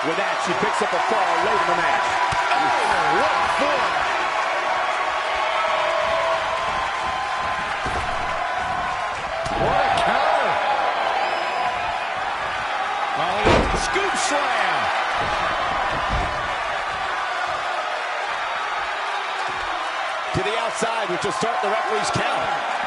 With that, she picks up a fall late in the match. Oh, what form! What a counter! Oh, scoop slam! To the outside, which will start the referee's count.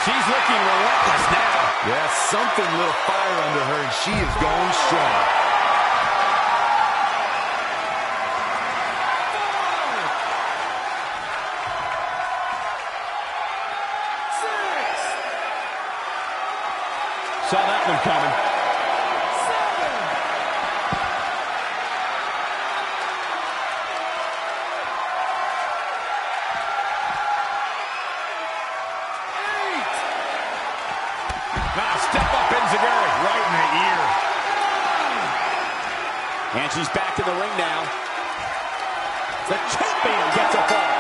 She's looking relentless now. Yes, something lit a fire under her, and she is going strong. Saw that one coming. Step up Enziguri right in the ear. And she's back in the ring now. The champion gets a fall.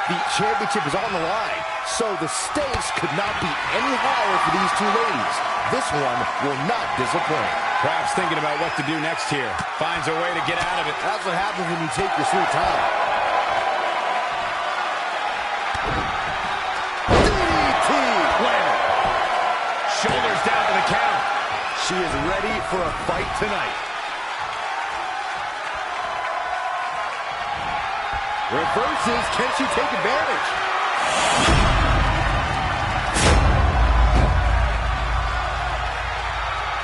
The championship is on the line, so the stakes could not be any higher for these two ladies. This one will not disappoint. Perhaps thinking about what to do next here. Finds a way to get out of it. That's what happens when you take your sweet time. Shoulders down to the count. She is ready for a fight tonight. Reverses. Can she take advantage?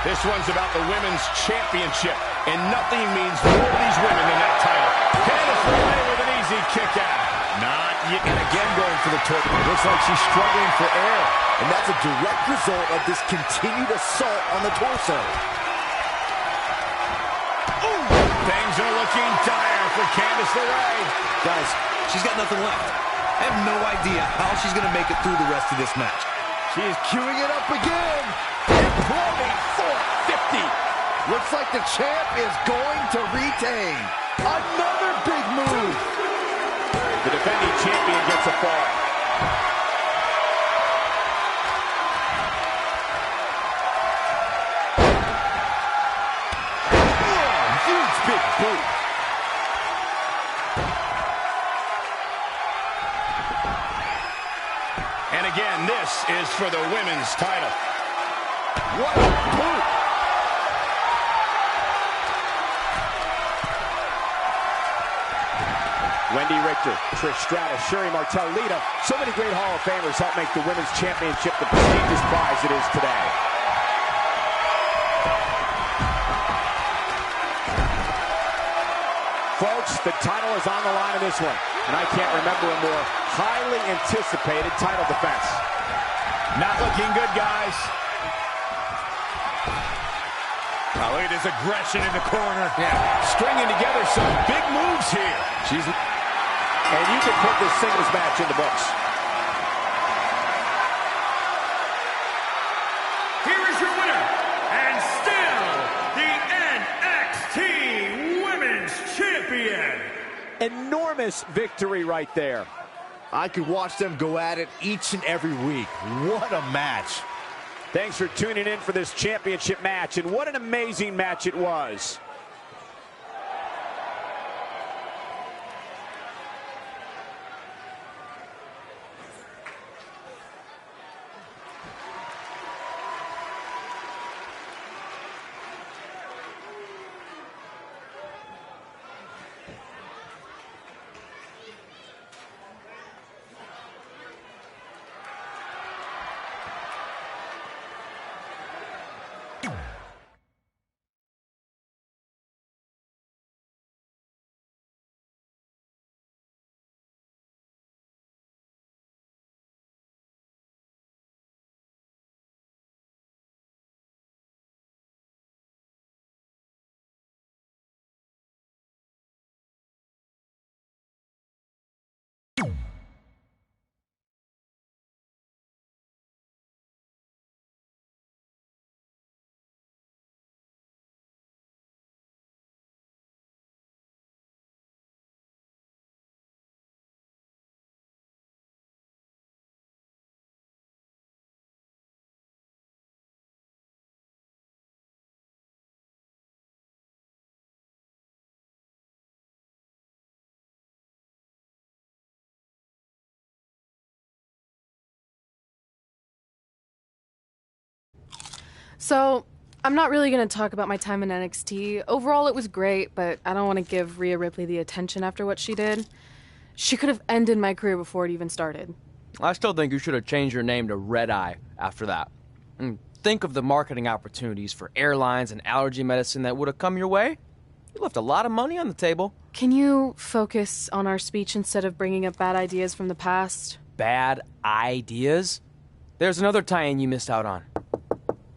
This one's about the women's championship, and nothing means more to these women than that title. Candice LeRae with an easy kick out. Not yet. And again going for the torque. It looks like she's struggling for air. And that's a direct result of this continued assault on the torso. Ooh. Things are looking dire for Candice LeRae. Guys, she's got nothing left. I have no idea how she's going to make it through the rest of this match. She is queuing it up again. Employing 450. Looks like the champ is going to retain. Another big move. The defending champion gets a fall. Huge big boot. And again, this is for the women's title. What a boot. Wendy Richter, Trish Stratus, Sherry Martel, Lita. So many great Hall of Famers help make the Women's Championship the prestigious prize it is today. Folks, the title is on the line in this one, and I can't remember a more highly anticipated title defense. Not looking good, guys. Oh, look at this aggression in the corner. Yeah, stringing together some big moves here. And you can put this singles match in the books. Here is your winner, and still the NXT Women's Champion. Enormous victory right there. I could watch them go at it each and every week. What a match. Thanks for tuning in for this championship match, and what an amazing match it was. So, I'm not really going to talk about my time in NXT. Overall, it was great, but I don't want to give Rhea Ripley the attention after what she did. She could have ended my career before it even started. I still think you should have changed your name to Red Eye after that. And think of the marketing opportunities for airlines and allergy medicine that would have come your way. You left a lot of money on the table. Can you focus on our speech instead of bringing up bad ideas from the past? Bad ideas? There's another tie-in you missed out on.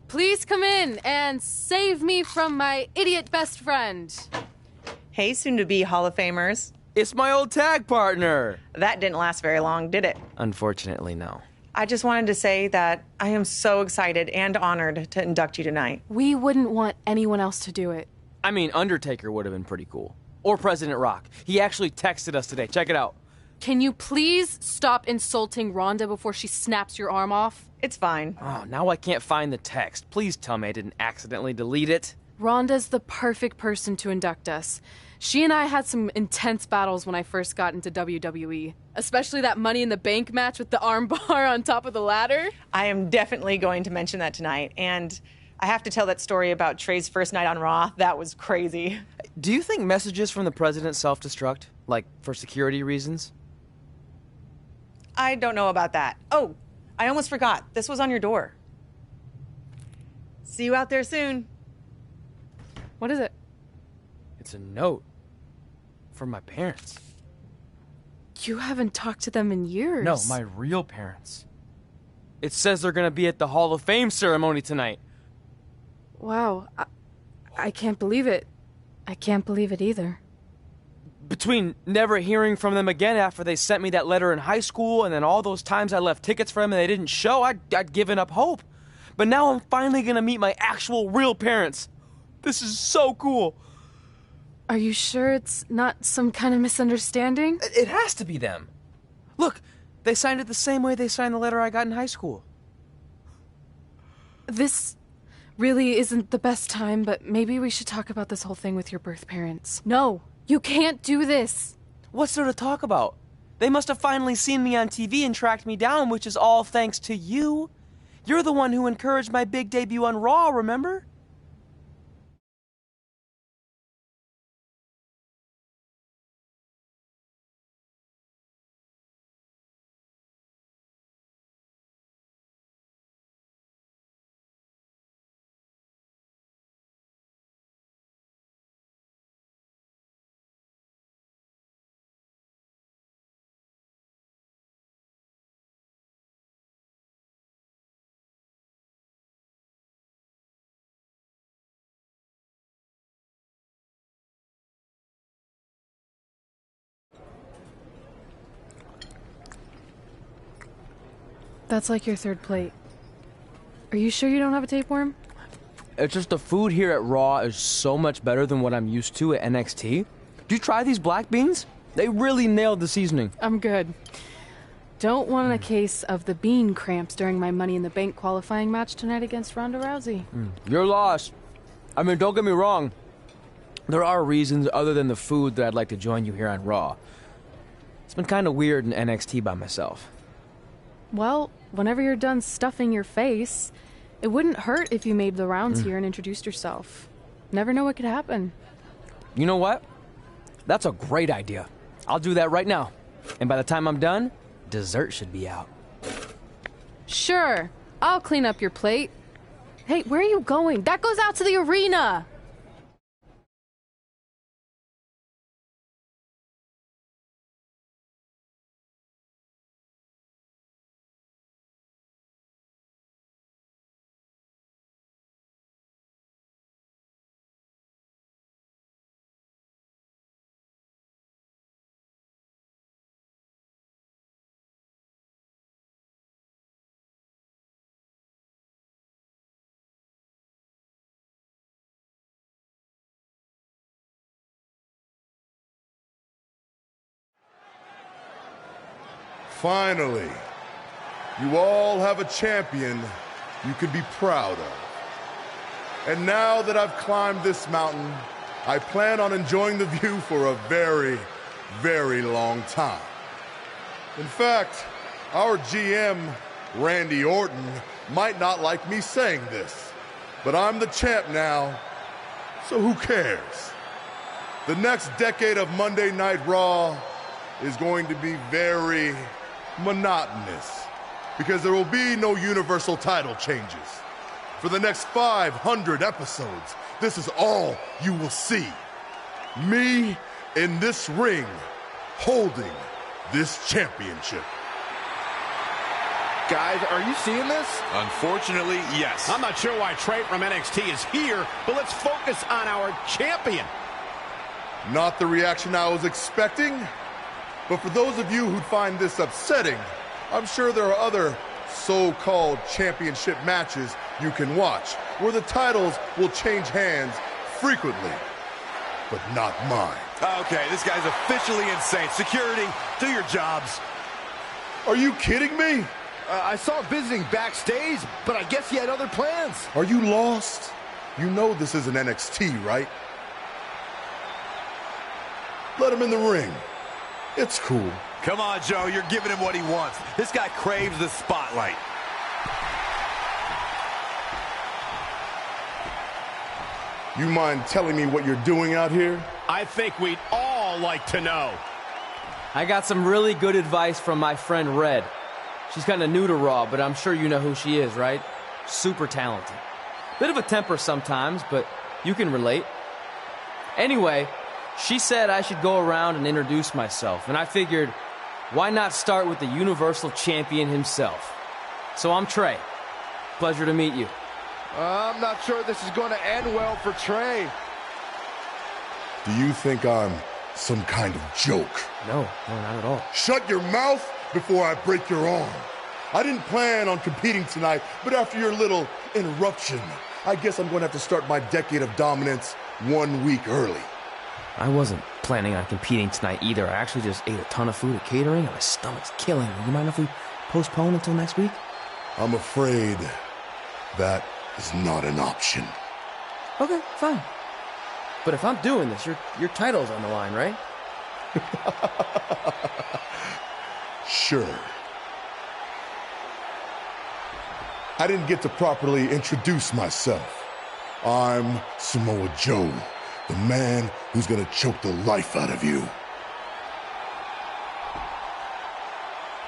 Please come in and save me from my idiot best friend. Hey, soon-to-be Hall of Famers. It's my old tag partner. That didn't last very long, did it? Unfortunately, no. I just wanted to say that I am so excited and honored to induct you tonight. We wouldn't want anyone else to do it. I mean, Undertaker would have been pretty cool. Or President Rock. He actually texted us today. Check it out. Can you please stop insulting Rhonda before she snaps your arm off? It's fine. Oh, now I can't find the text. Please tell me I didn't accidentally delete it. Rhonda's the perfect person to induct us. She and I had some intense battles when I first got into WWE. Especially that Money in the Bank match with the arm bar on top of the ladder. I am definitely going to mention that tonight. And I have to tell that story about Trey's first night on Raw. That was crazy. Do you think messages from the president self-destruct? Like, for security reasons? I don't know about that. Oh, I almost forgot. This was on your door. See you out there soon. What is it? It's a note. From my parents. You haven't talked to them in years. No, my real parents. It says they're gonna be at the Hall of Fame ceremony tonight. Wow. I can't believe it. I can't believe it either. Between never hearing from them again after they sent me that letter in high school and then all those times I left tickets for them and they didn't show, I'd given up hope. But now I'm finally gonna meet my actual real parents. This is so cool. Are you sure it's not some kind of misunderstanding? It has to be them. Look, they signed it the same way they signed the letter I got in high school. This really isn't the best time, but maybe we should talk about this whole thing with your birth parents. No, you can't do this. What's there to talk about? They must have finally seen me on TV and tracked me down, which is all thanks to you. You're the one who encouraged my big debut on Raw, remember? That's like your third plate. Are you sure you don't have a tapeworm? It's just the food here at Raw is so much better than what I'm used to at NXT. Did you try these black beans? They really nailed the seasoning. I'm good. Don't want a case of the bean cramps during my Money in the Bank qualifying match tonight against Ronda Rousey. You're lost. I mean, don't get me wrong. There are reasons other than the food that I'd like to join you here on Raw. It's been kind of weird in NXT by myself. Well, whenever you're done stuffing your face, it wouldn't hurt if you made the rounds here and introduced yourself. Never know what could happen. You know what? That's a great idea. I'll do that right now. And by the time I'm done, dessert should be out. Sure. I'll clean up your plate. Hey, where are you going? That goes out to the arena! Finally, you all have a champion you could be proud of. And now that I've climbed this mountain, I plan on enjoying the view for a very, very long time. In fact, our GM, Randy Orton, might not like me saying this, But I'm the champ now, so who cares? The next decade of Monday Night Raw is going to be very monotonous because there will be no universal title changes. For the next 500 episodes, this is all you will see. Me in this ring holding this championship. Guys, are you seeing this? Unfortunately, yes. I'm not sure why Trey from NXT is here, but let's focus on our champion. Not the reaction I was expecting, but for those of you who'd find this upsetting, I'm sure there are other so-called championship matches you can watch where the titles will change hands frequently, but not mine. Okay, this guy's officially insane. Security, do your jobs. Are you kidding me? I saw him visiting backstage, but I guess he had other plans. Are you lost? You know this isn't NXT, right? Let him in the ring. It's cool. Come on, Joe, you're giving him what he wants. This guy craves the spotlight. You mind telling me what you're doing out here? I think we'd all like to know. I got some really good advice from my friend Red. She's kind of new to Raw, but I'm sure you know who she is, right? Super talented. Bit of a temper sometimes, but you can relate. Anyway, she said I should go around and introduce myself, and I figured, why not start with the Universal Champion himself? So I'm Trey. Pleasure to meet you. I'm not sure this is going to end well for Trey. Do you think I'm some kind of joke? No, not at all. Shut your mouth before I break your arm. I didn't plan on competing tonight, but after your little interruption, I guess I'm going to have to start my decade of dominance 1 week early. I wasn't planning on competing tonight either. I actually just ate a ton of food at catering, and my stomach's killing me. You mind if we postpone until next week? I'm afraid that is not an option. Okay, fine. But if I'm doing this, your title's on the line, right? Sure. I didn't get to properly introduce myself. I'm Samoa Joe, the man who's gonna choke the life out of you.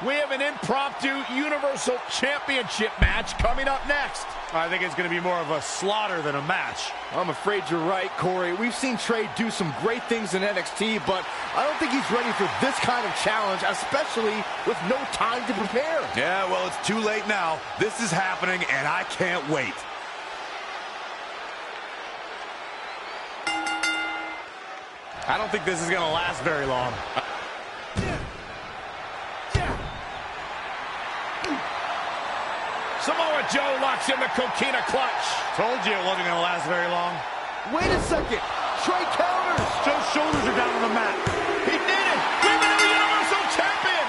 We have an impromptu Universal Championship match coming up next. I think it's going to be more of a slaughter than a match. I'm afraid you're right, Corey. We've seen Trey do some great things in NXT, but I don't think he's ready for this kind of challenge, especially with no time to prepare. Yeah, well, it's too late now. This is happening, and I can't wait. I don't think this is going to last very long. Samoa Joe locks in the coquina clutch. Told you it wasn't going to last very long. Wait a second. Trey counters. Joe's shoulders are down on the mat. He did it. Women of the Universal Champion.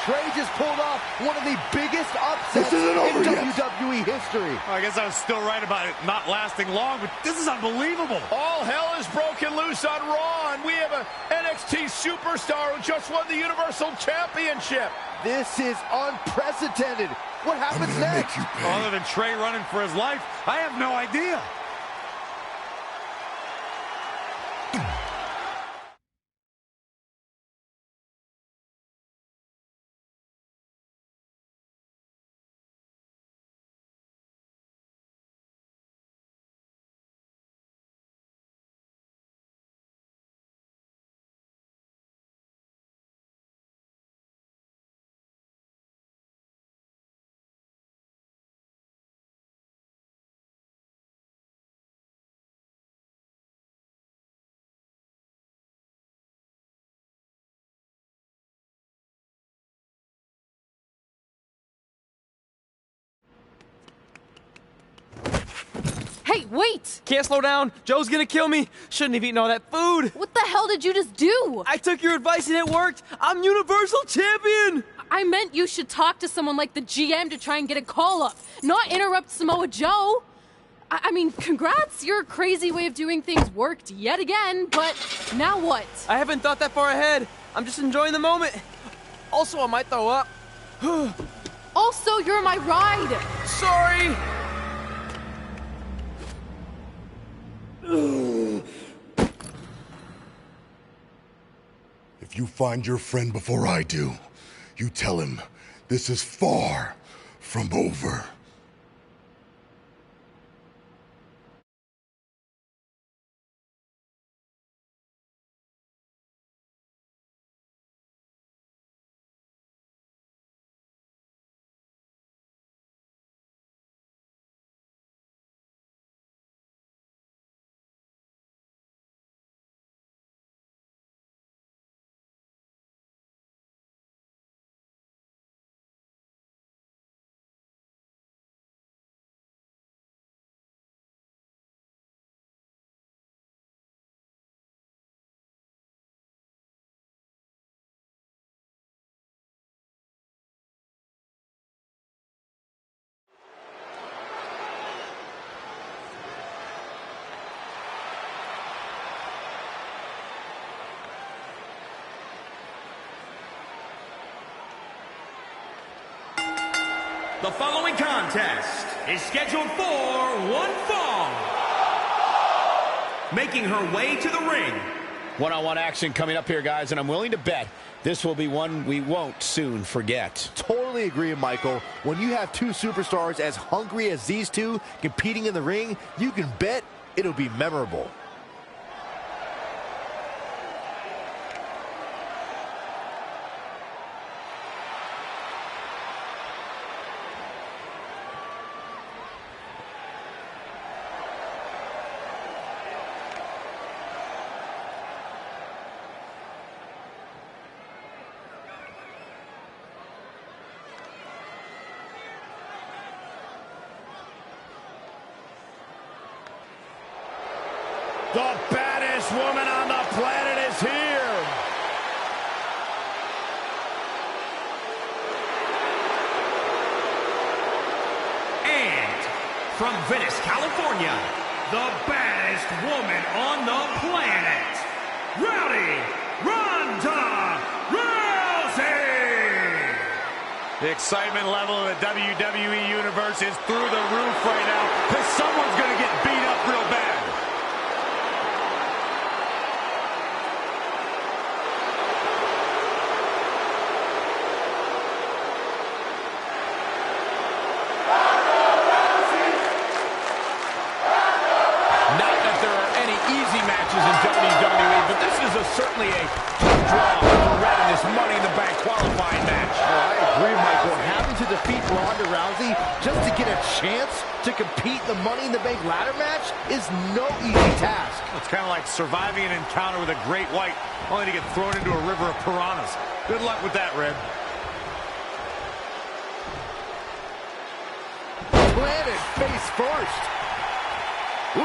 Trey just pulled off one of the biggest upsets in WWE history. Well, I guess I was still right about it not lasting long, but this is unbelievable. All hell is broken loose on Raw, and we have an NXT superstar who just won the Universal Championship. This is unprecedented. What happens next? Other than Trey running for his life, I have no idea. Hey, wait! Can't slow down. Joe's gonna kill me. Shouldn't have eaten all that food. What the hell did you just do? I took your advice and it worked. I'm Universal Champion. I meant you should talk to someone like the GM to try and get a call up, not interrupt Samoa Joe. I mean, congrats. Your crazy way of doing things worked yet again, but now what? I haven't thought that far ahead. I'm just enjoying the moment. Also, I might throw up. Also, you're my ride. Sorry. If you find your friend before I do, you tell him this is far from over. The following contest is scheduled for one fall. Making her way to the ring. One-on-one action coming up here, guys, and I'm willing to bet this will be one we won't soon forget. Totally agree, Michael. When you have two superstars as hungry as these two competing in the ring, you can bet it'll be memorable. The baddest woman on the planet is here. And from Venice, California, the baddest woman on the planet, Rowdy Ronda Rousey. The excitement level of the WWE Universe is through the roof right now because someone's going to get beat up real bad. Certainly a tough draw for Red in this Money in the Bank qualifying match. Oh, I agree, Michael. Having to defeat Ronda Rousey just to get a chance to compete in the Money in the Bank ladder match is no easy task. It's kind of like surviving an encounter with a great white, only to get thrown into a river of piranhas. Good luck with that, Red. Planted face first. Ooh,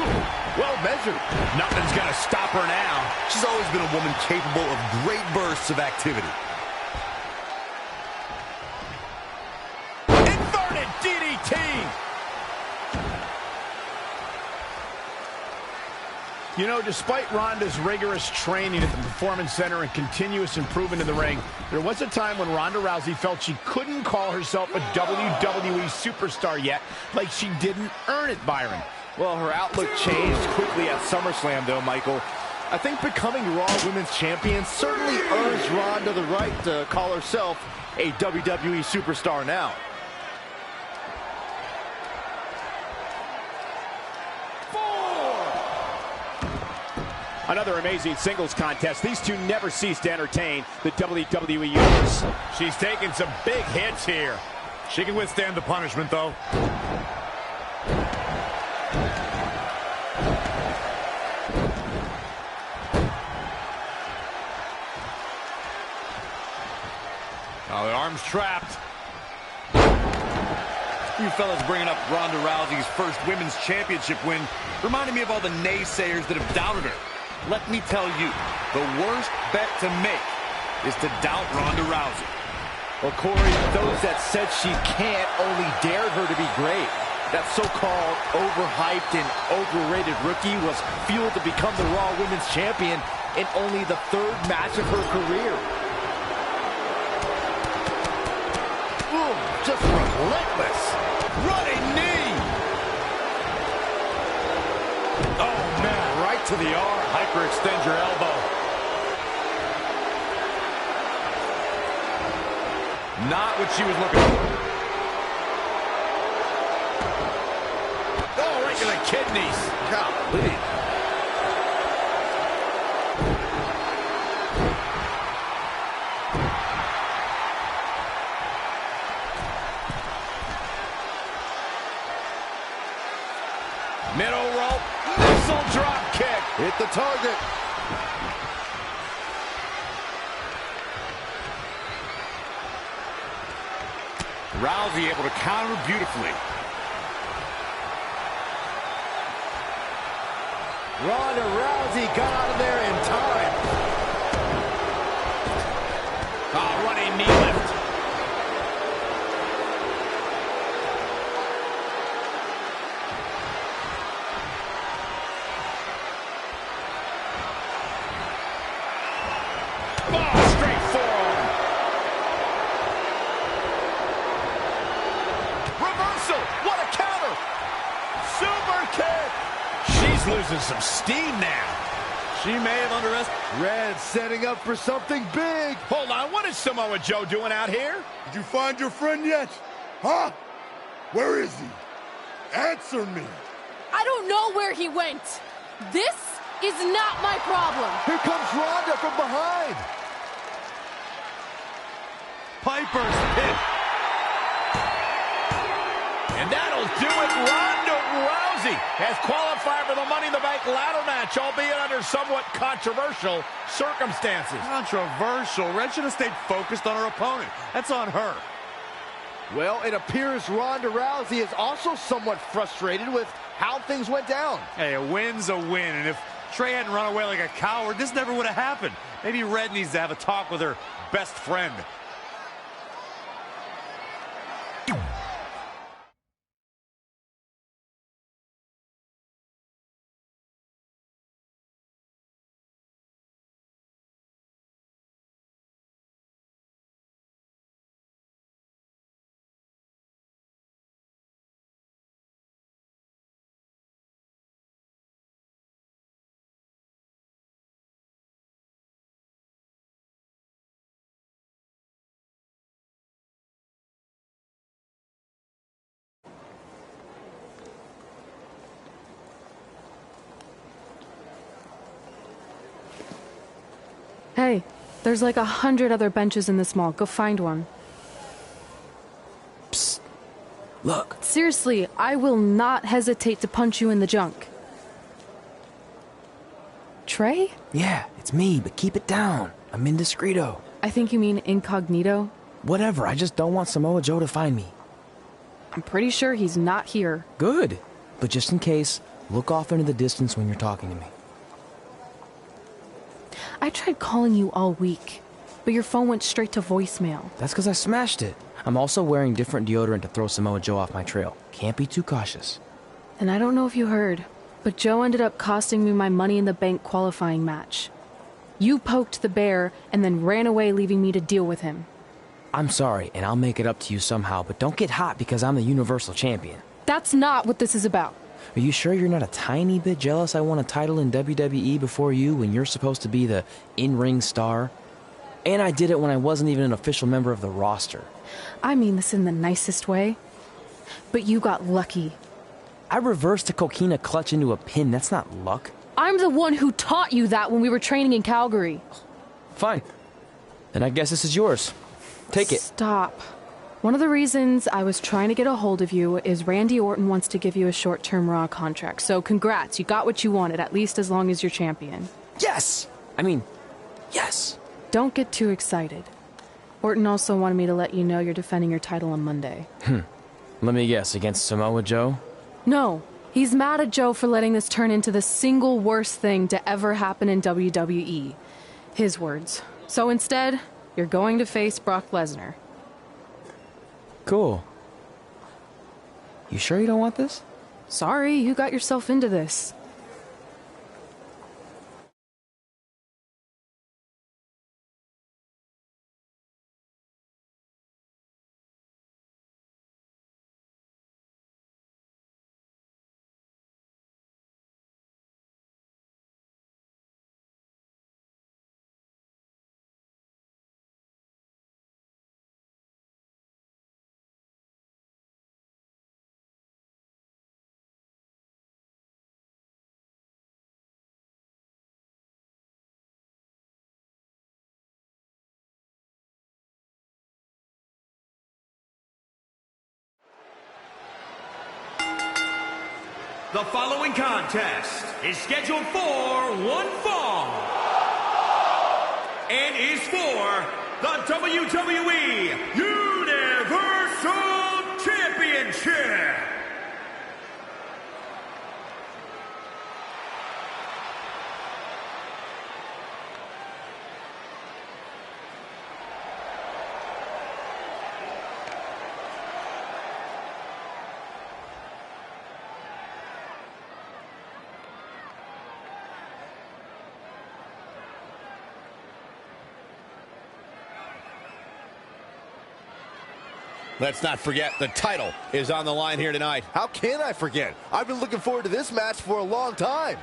well measured. Nothing's going to stop her now. She's always been a woman capable of great bursts of activity. Inverted DDT. You know, despite Ronda's rigorous training at the Performance Center and continuous improvement in the ring, there was a time when Ronda Rousey felt she couldn't call herself a WWE superstar yet, like she didn't earn it, Byron. Well, her outlook changed quickly at SummerSlam, though, Michael. I think becoming Raw Women's Champion certainly earns Ronda the right to call herself a WWE superstar now. Another amazing singles contest. These two never cease to entertain the WWE Universe. She's taking some big hits here. She can withstand the punishment, though. Oh, the arm's trapped. You fellas bringing up Ronda Rousey's first women's championship win reminded me of all the naysayers that have doubted her. Let me tell you, the worst bet to make is to doubt Ronda Rousey. Well, Corey, those that said she can't only dared her to be great. That so-called overhyped and overrated rookie was fueled to become the Raw Women's Champion in only the third match of her career. Ooh, just relentless. Running knee. Oh, man, to the arm. Hyperextend your elbow. Not what she was looking for. Oh, right to the kidneys. Golly. Middle rope, missile drop kick. Hit the target. Rousey able to counter beautifully. Ronda Rousey got out of there in time. Oh, running knee lift. Oh, straight forearm. Reversal. What a counter. Super kick. She's losing some steam now. She may have underestimated. Red setting up for something big. Hold on, what is Samoa Joe doing out here? Did you find your friend yet? Huh? Where is he? Answer me. I don't know where he went. This is not my problem. Here comes Ronda from behind. Piper's pit. And that'll do it. Ronda Rousey has qualified for the Money in the Bank ladder match, albeit under somewhat controversial circumstances. Controversial. Red should have stayed focused on her opponent. That's on her. Well, it appears Ronda Rousey is also somewhat frustrated with how things went down. Hey, a win's a win, and if Trey hadn't run away like a coward, this never would have happened. Maybe Red needs to have a talk with her best friend. Hey, there's like 100 other benches in this mall. Go find one. Psst. Look. Seriously, I will not hesitate to punch you in the junk. Trey? Yeah, it's me, but keep it down. I'm indiscreto. I think you mean incognito. Whatever, I just don't want Samoa Joe to find me. I'm pretty sure he's not here. Good. But just in case, look off into the distance when you're talking to me. I tried calling you all week, but your phone went straight to voicemail. That's because I smashed it. I'm also wearing different deodorant to throw Samoa Joe off my trail. Can't be too cautious. And I don't know if you heard, but Joe ended up costing me my Money in the Bank qualifying match. You poked the bear and then ran away, leaving me to deal with him. I'm sorry, and I'll make it up to you somehow, but don't get hot because I'm the Universal Champion. That's not what this is about. Are you sure you're not a tiny bit jealous I won a title in WWE before you when you're supposed to be the in-ring star? And I did it when I wasn't even an official member of the roster. I mean this in the nicest way. But you got lucky. I reversed a coquina clutch into a pin. That's not luck. I'm the one who taught you that when we were training in Calgary. Fine. Then I guess this is yours. Take it. Stop. One of the reasons I was trying to get a hold of you is Randy Orton wants to give you a short-term Raw contract. So congrats, you got what you wanted, at least as long as you're champion. Yes! I mean, yes! Don't get too excited. Orton also wanted me to let you know you're defending your title on Monday. Let me guess, against Samoa Joe? No, he's mad at Joe for letting this turn into the single worst thing to ever happen in WWE. His words. So instead, you're going to face Brock Lesnar. Cool. You sure you don't want this? Sorry, you got yourself into this. The following contest is scheduled for one fall and is for the WWE Universal Championship. Let's not forget, the title is on the line here tonight. How can I forget? I've been looking forward to this match for a long time.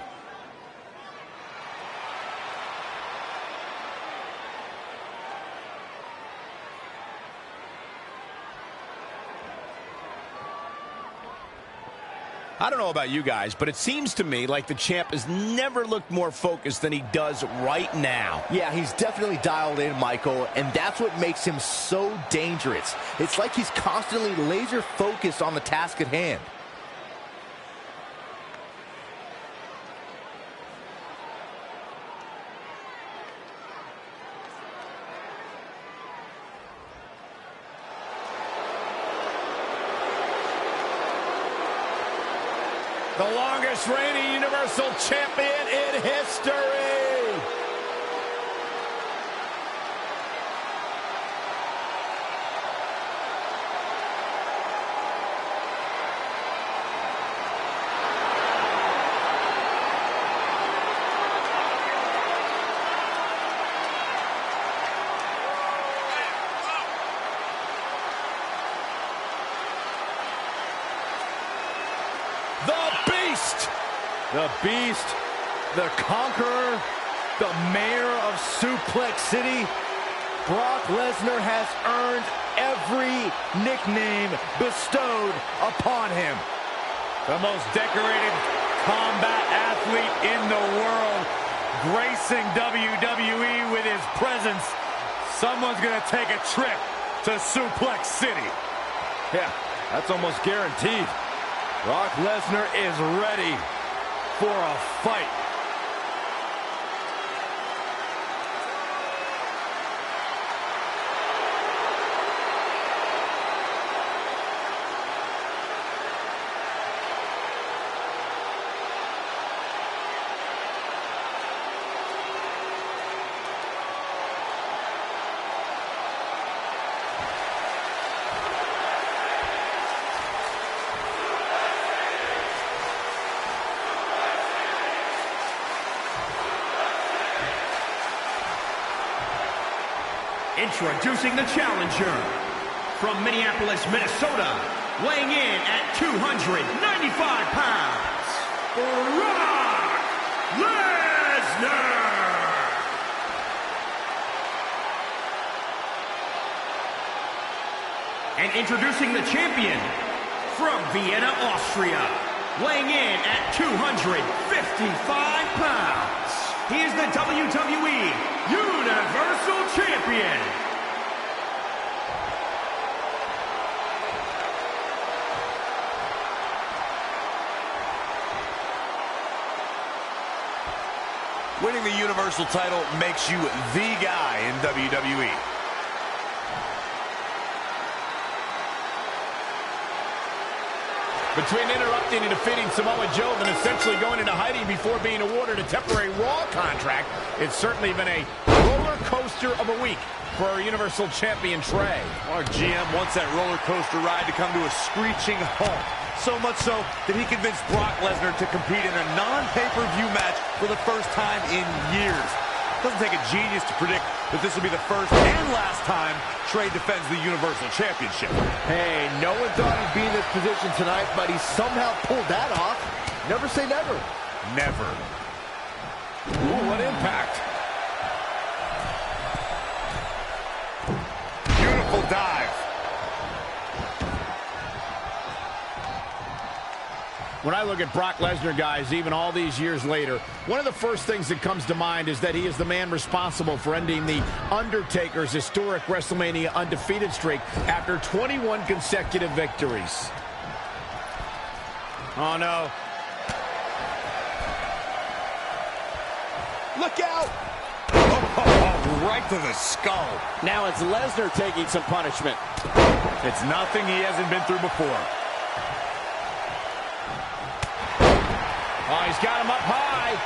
I don't know about you guys, but it seems to me like the champ has never looked more focused than he does right now. Yeah, he's definitely dialed in, Michael, and that's what makes him so dangerous. It's like he's constantly laser focused on the task at hand. The longest reigning Universal Champion in history. The Beast, the Conqueror, the Mayor of Suplex City. Brock Lesnar has earned every nickname bestowed upon him. The most decorated combat athlete in the world, gracing WWE with his presence. Someone's going to take a trip to Suplex City. Yeah, that's almost guaranteed. Brock Lesnar is ready for a fight. Introducing the challenger from Minneapolis, Minnesota, weighing in at 295 pounds, Brock Lesnar. And introducing the champion from Vienna, Austria, weighing in at 255 pounds. He is the WWE Universal Champion. Winning the Universal title makes you the guy in WWE. Between interrupting and defeating Samoa Joe and essentially going into hiding before being awarded a temporary Raw contract, it's certainly been a roller coaster of a week for our Universal Champion Trey. Our GM wants that roller coaster ride to come to a screeching halt. So much so that he convinced Brock Lesnar to compete in a non-pay-per-view match for the first time in years. Doesn't take a genius to predict that this will be the first and last time Trey defends the Universal Championship. Hey, no one thought he'd be in this position tonight, but he somehow pulled that off. Never say never. Never. Ooh, what impact. Beautiful dive. When I look at Brock Lesnar, guys, even all these years later, one of the first things that comes to mind is that he is the man responsible for ending the Undertaker's historic WrestleMania undefeated streak after 21 consecutive victories. Oh, no. Look out! Oh, right to the skull. Now it's Lesnar taking some punishment. It's nothing he hasn't been through before. Oh, he's got him up high.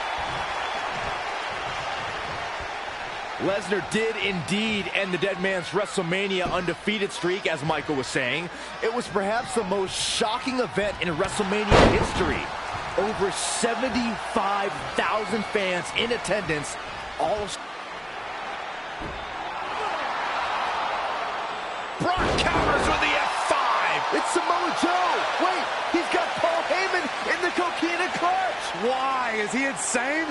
Lesnar did indeed end the Dead Man's WrestleMania undefeated streak, as Michael was saying. It was perhaps the most shocking event in WrestleMania history. Over 75,000 fans in attendance. Brock counters with the F5. It's Samoa Joe. Wait, he's got Paul Heyman in the coquina clutch. Why? Is he insane?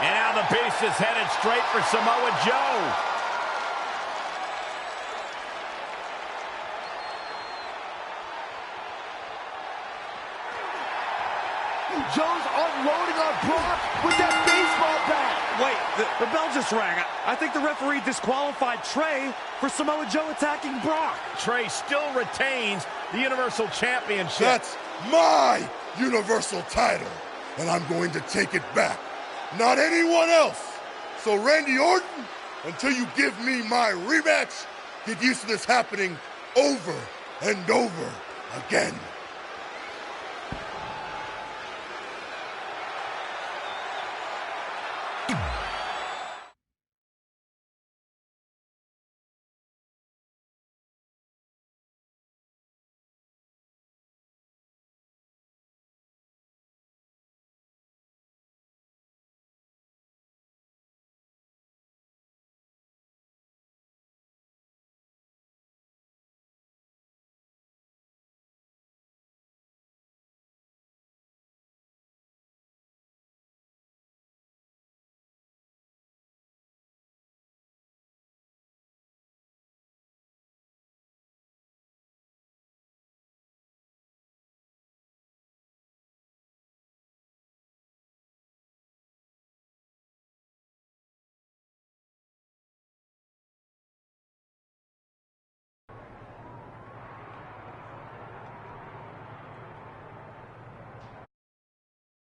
And now the Beast is headed straight for Samoa Joe. Joe's unloading on Brock with that baseball bat. Wait, the bell just rang. I think the referee disqualified Trey for Samoa Joe attacking Brock. Trey still retains the Universal Championship. That's my Universal title, and I'm going to take it back. Not anyone else. So Randy Orton, until you give me my rematch, get used to this happening over and over again.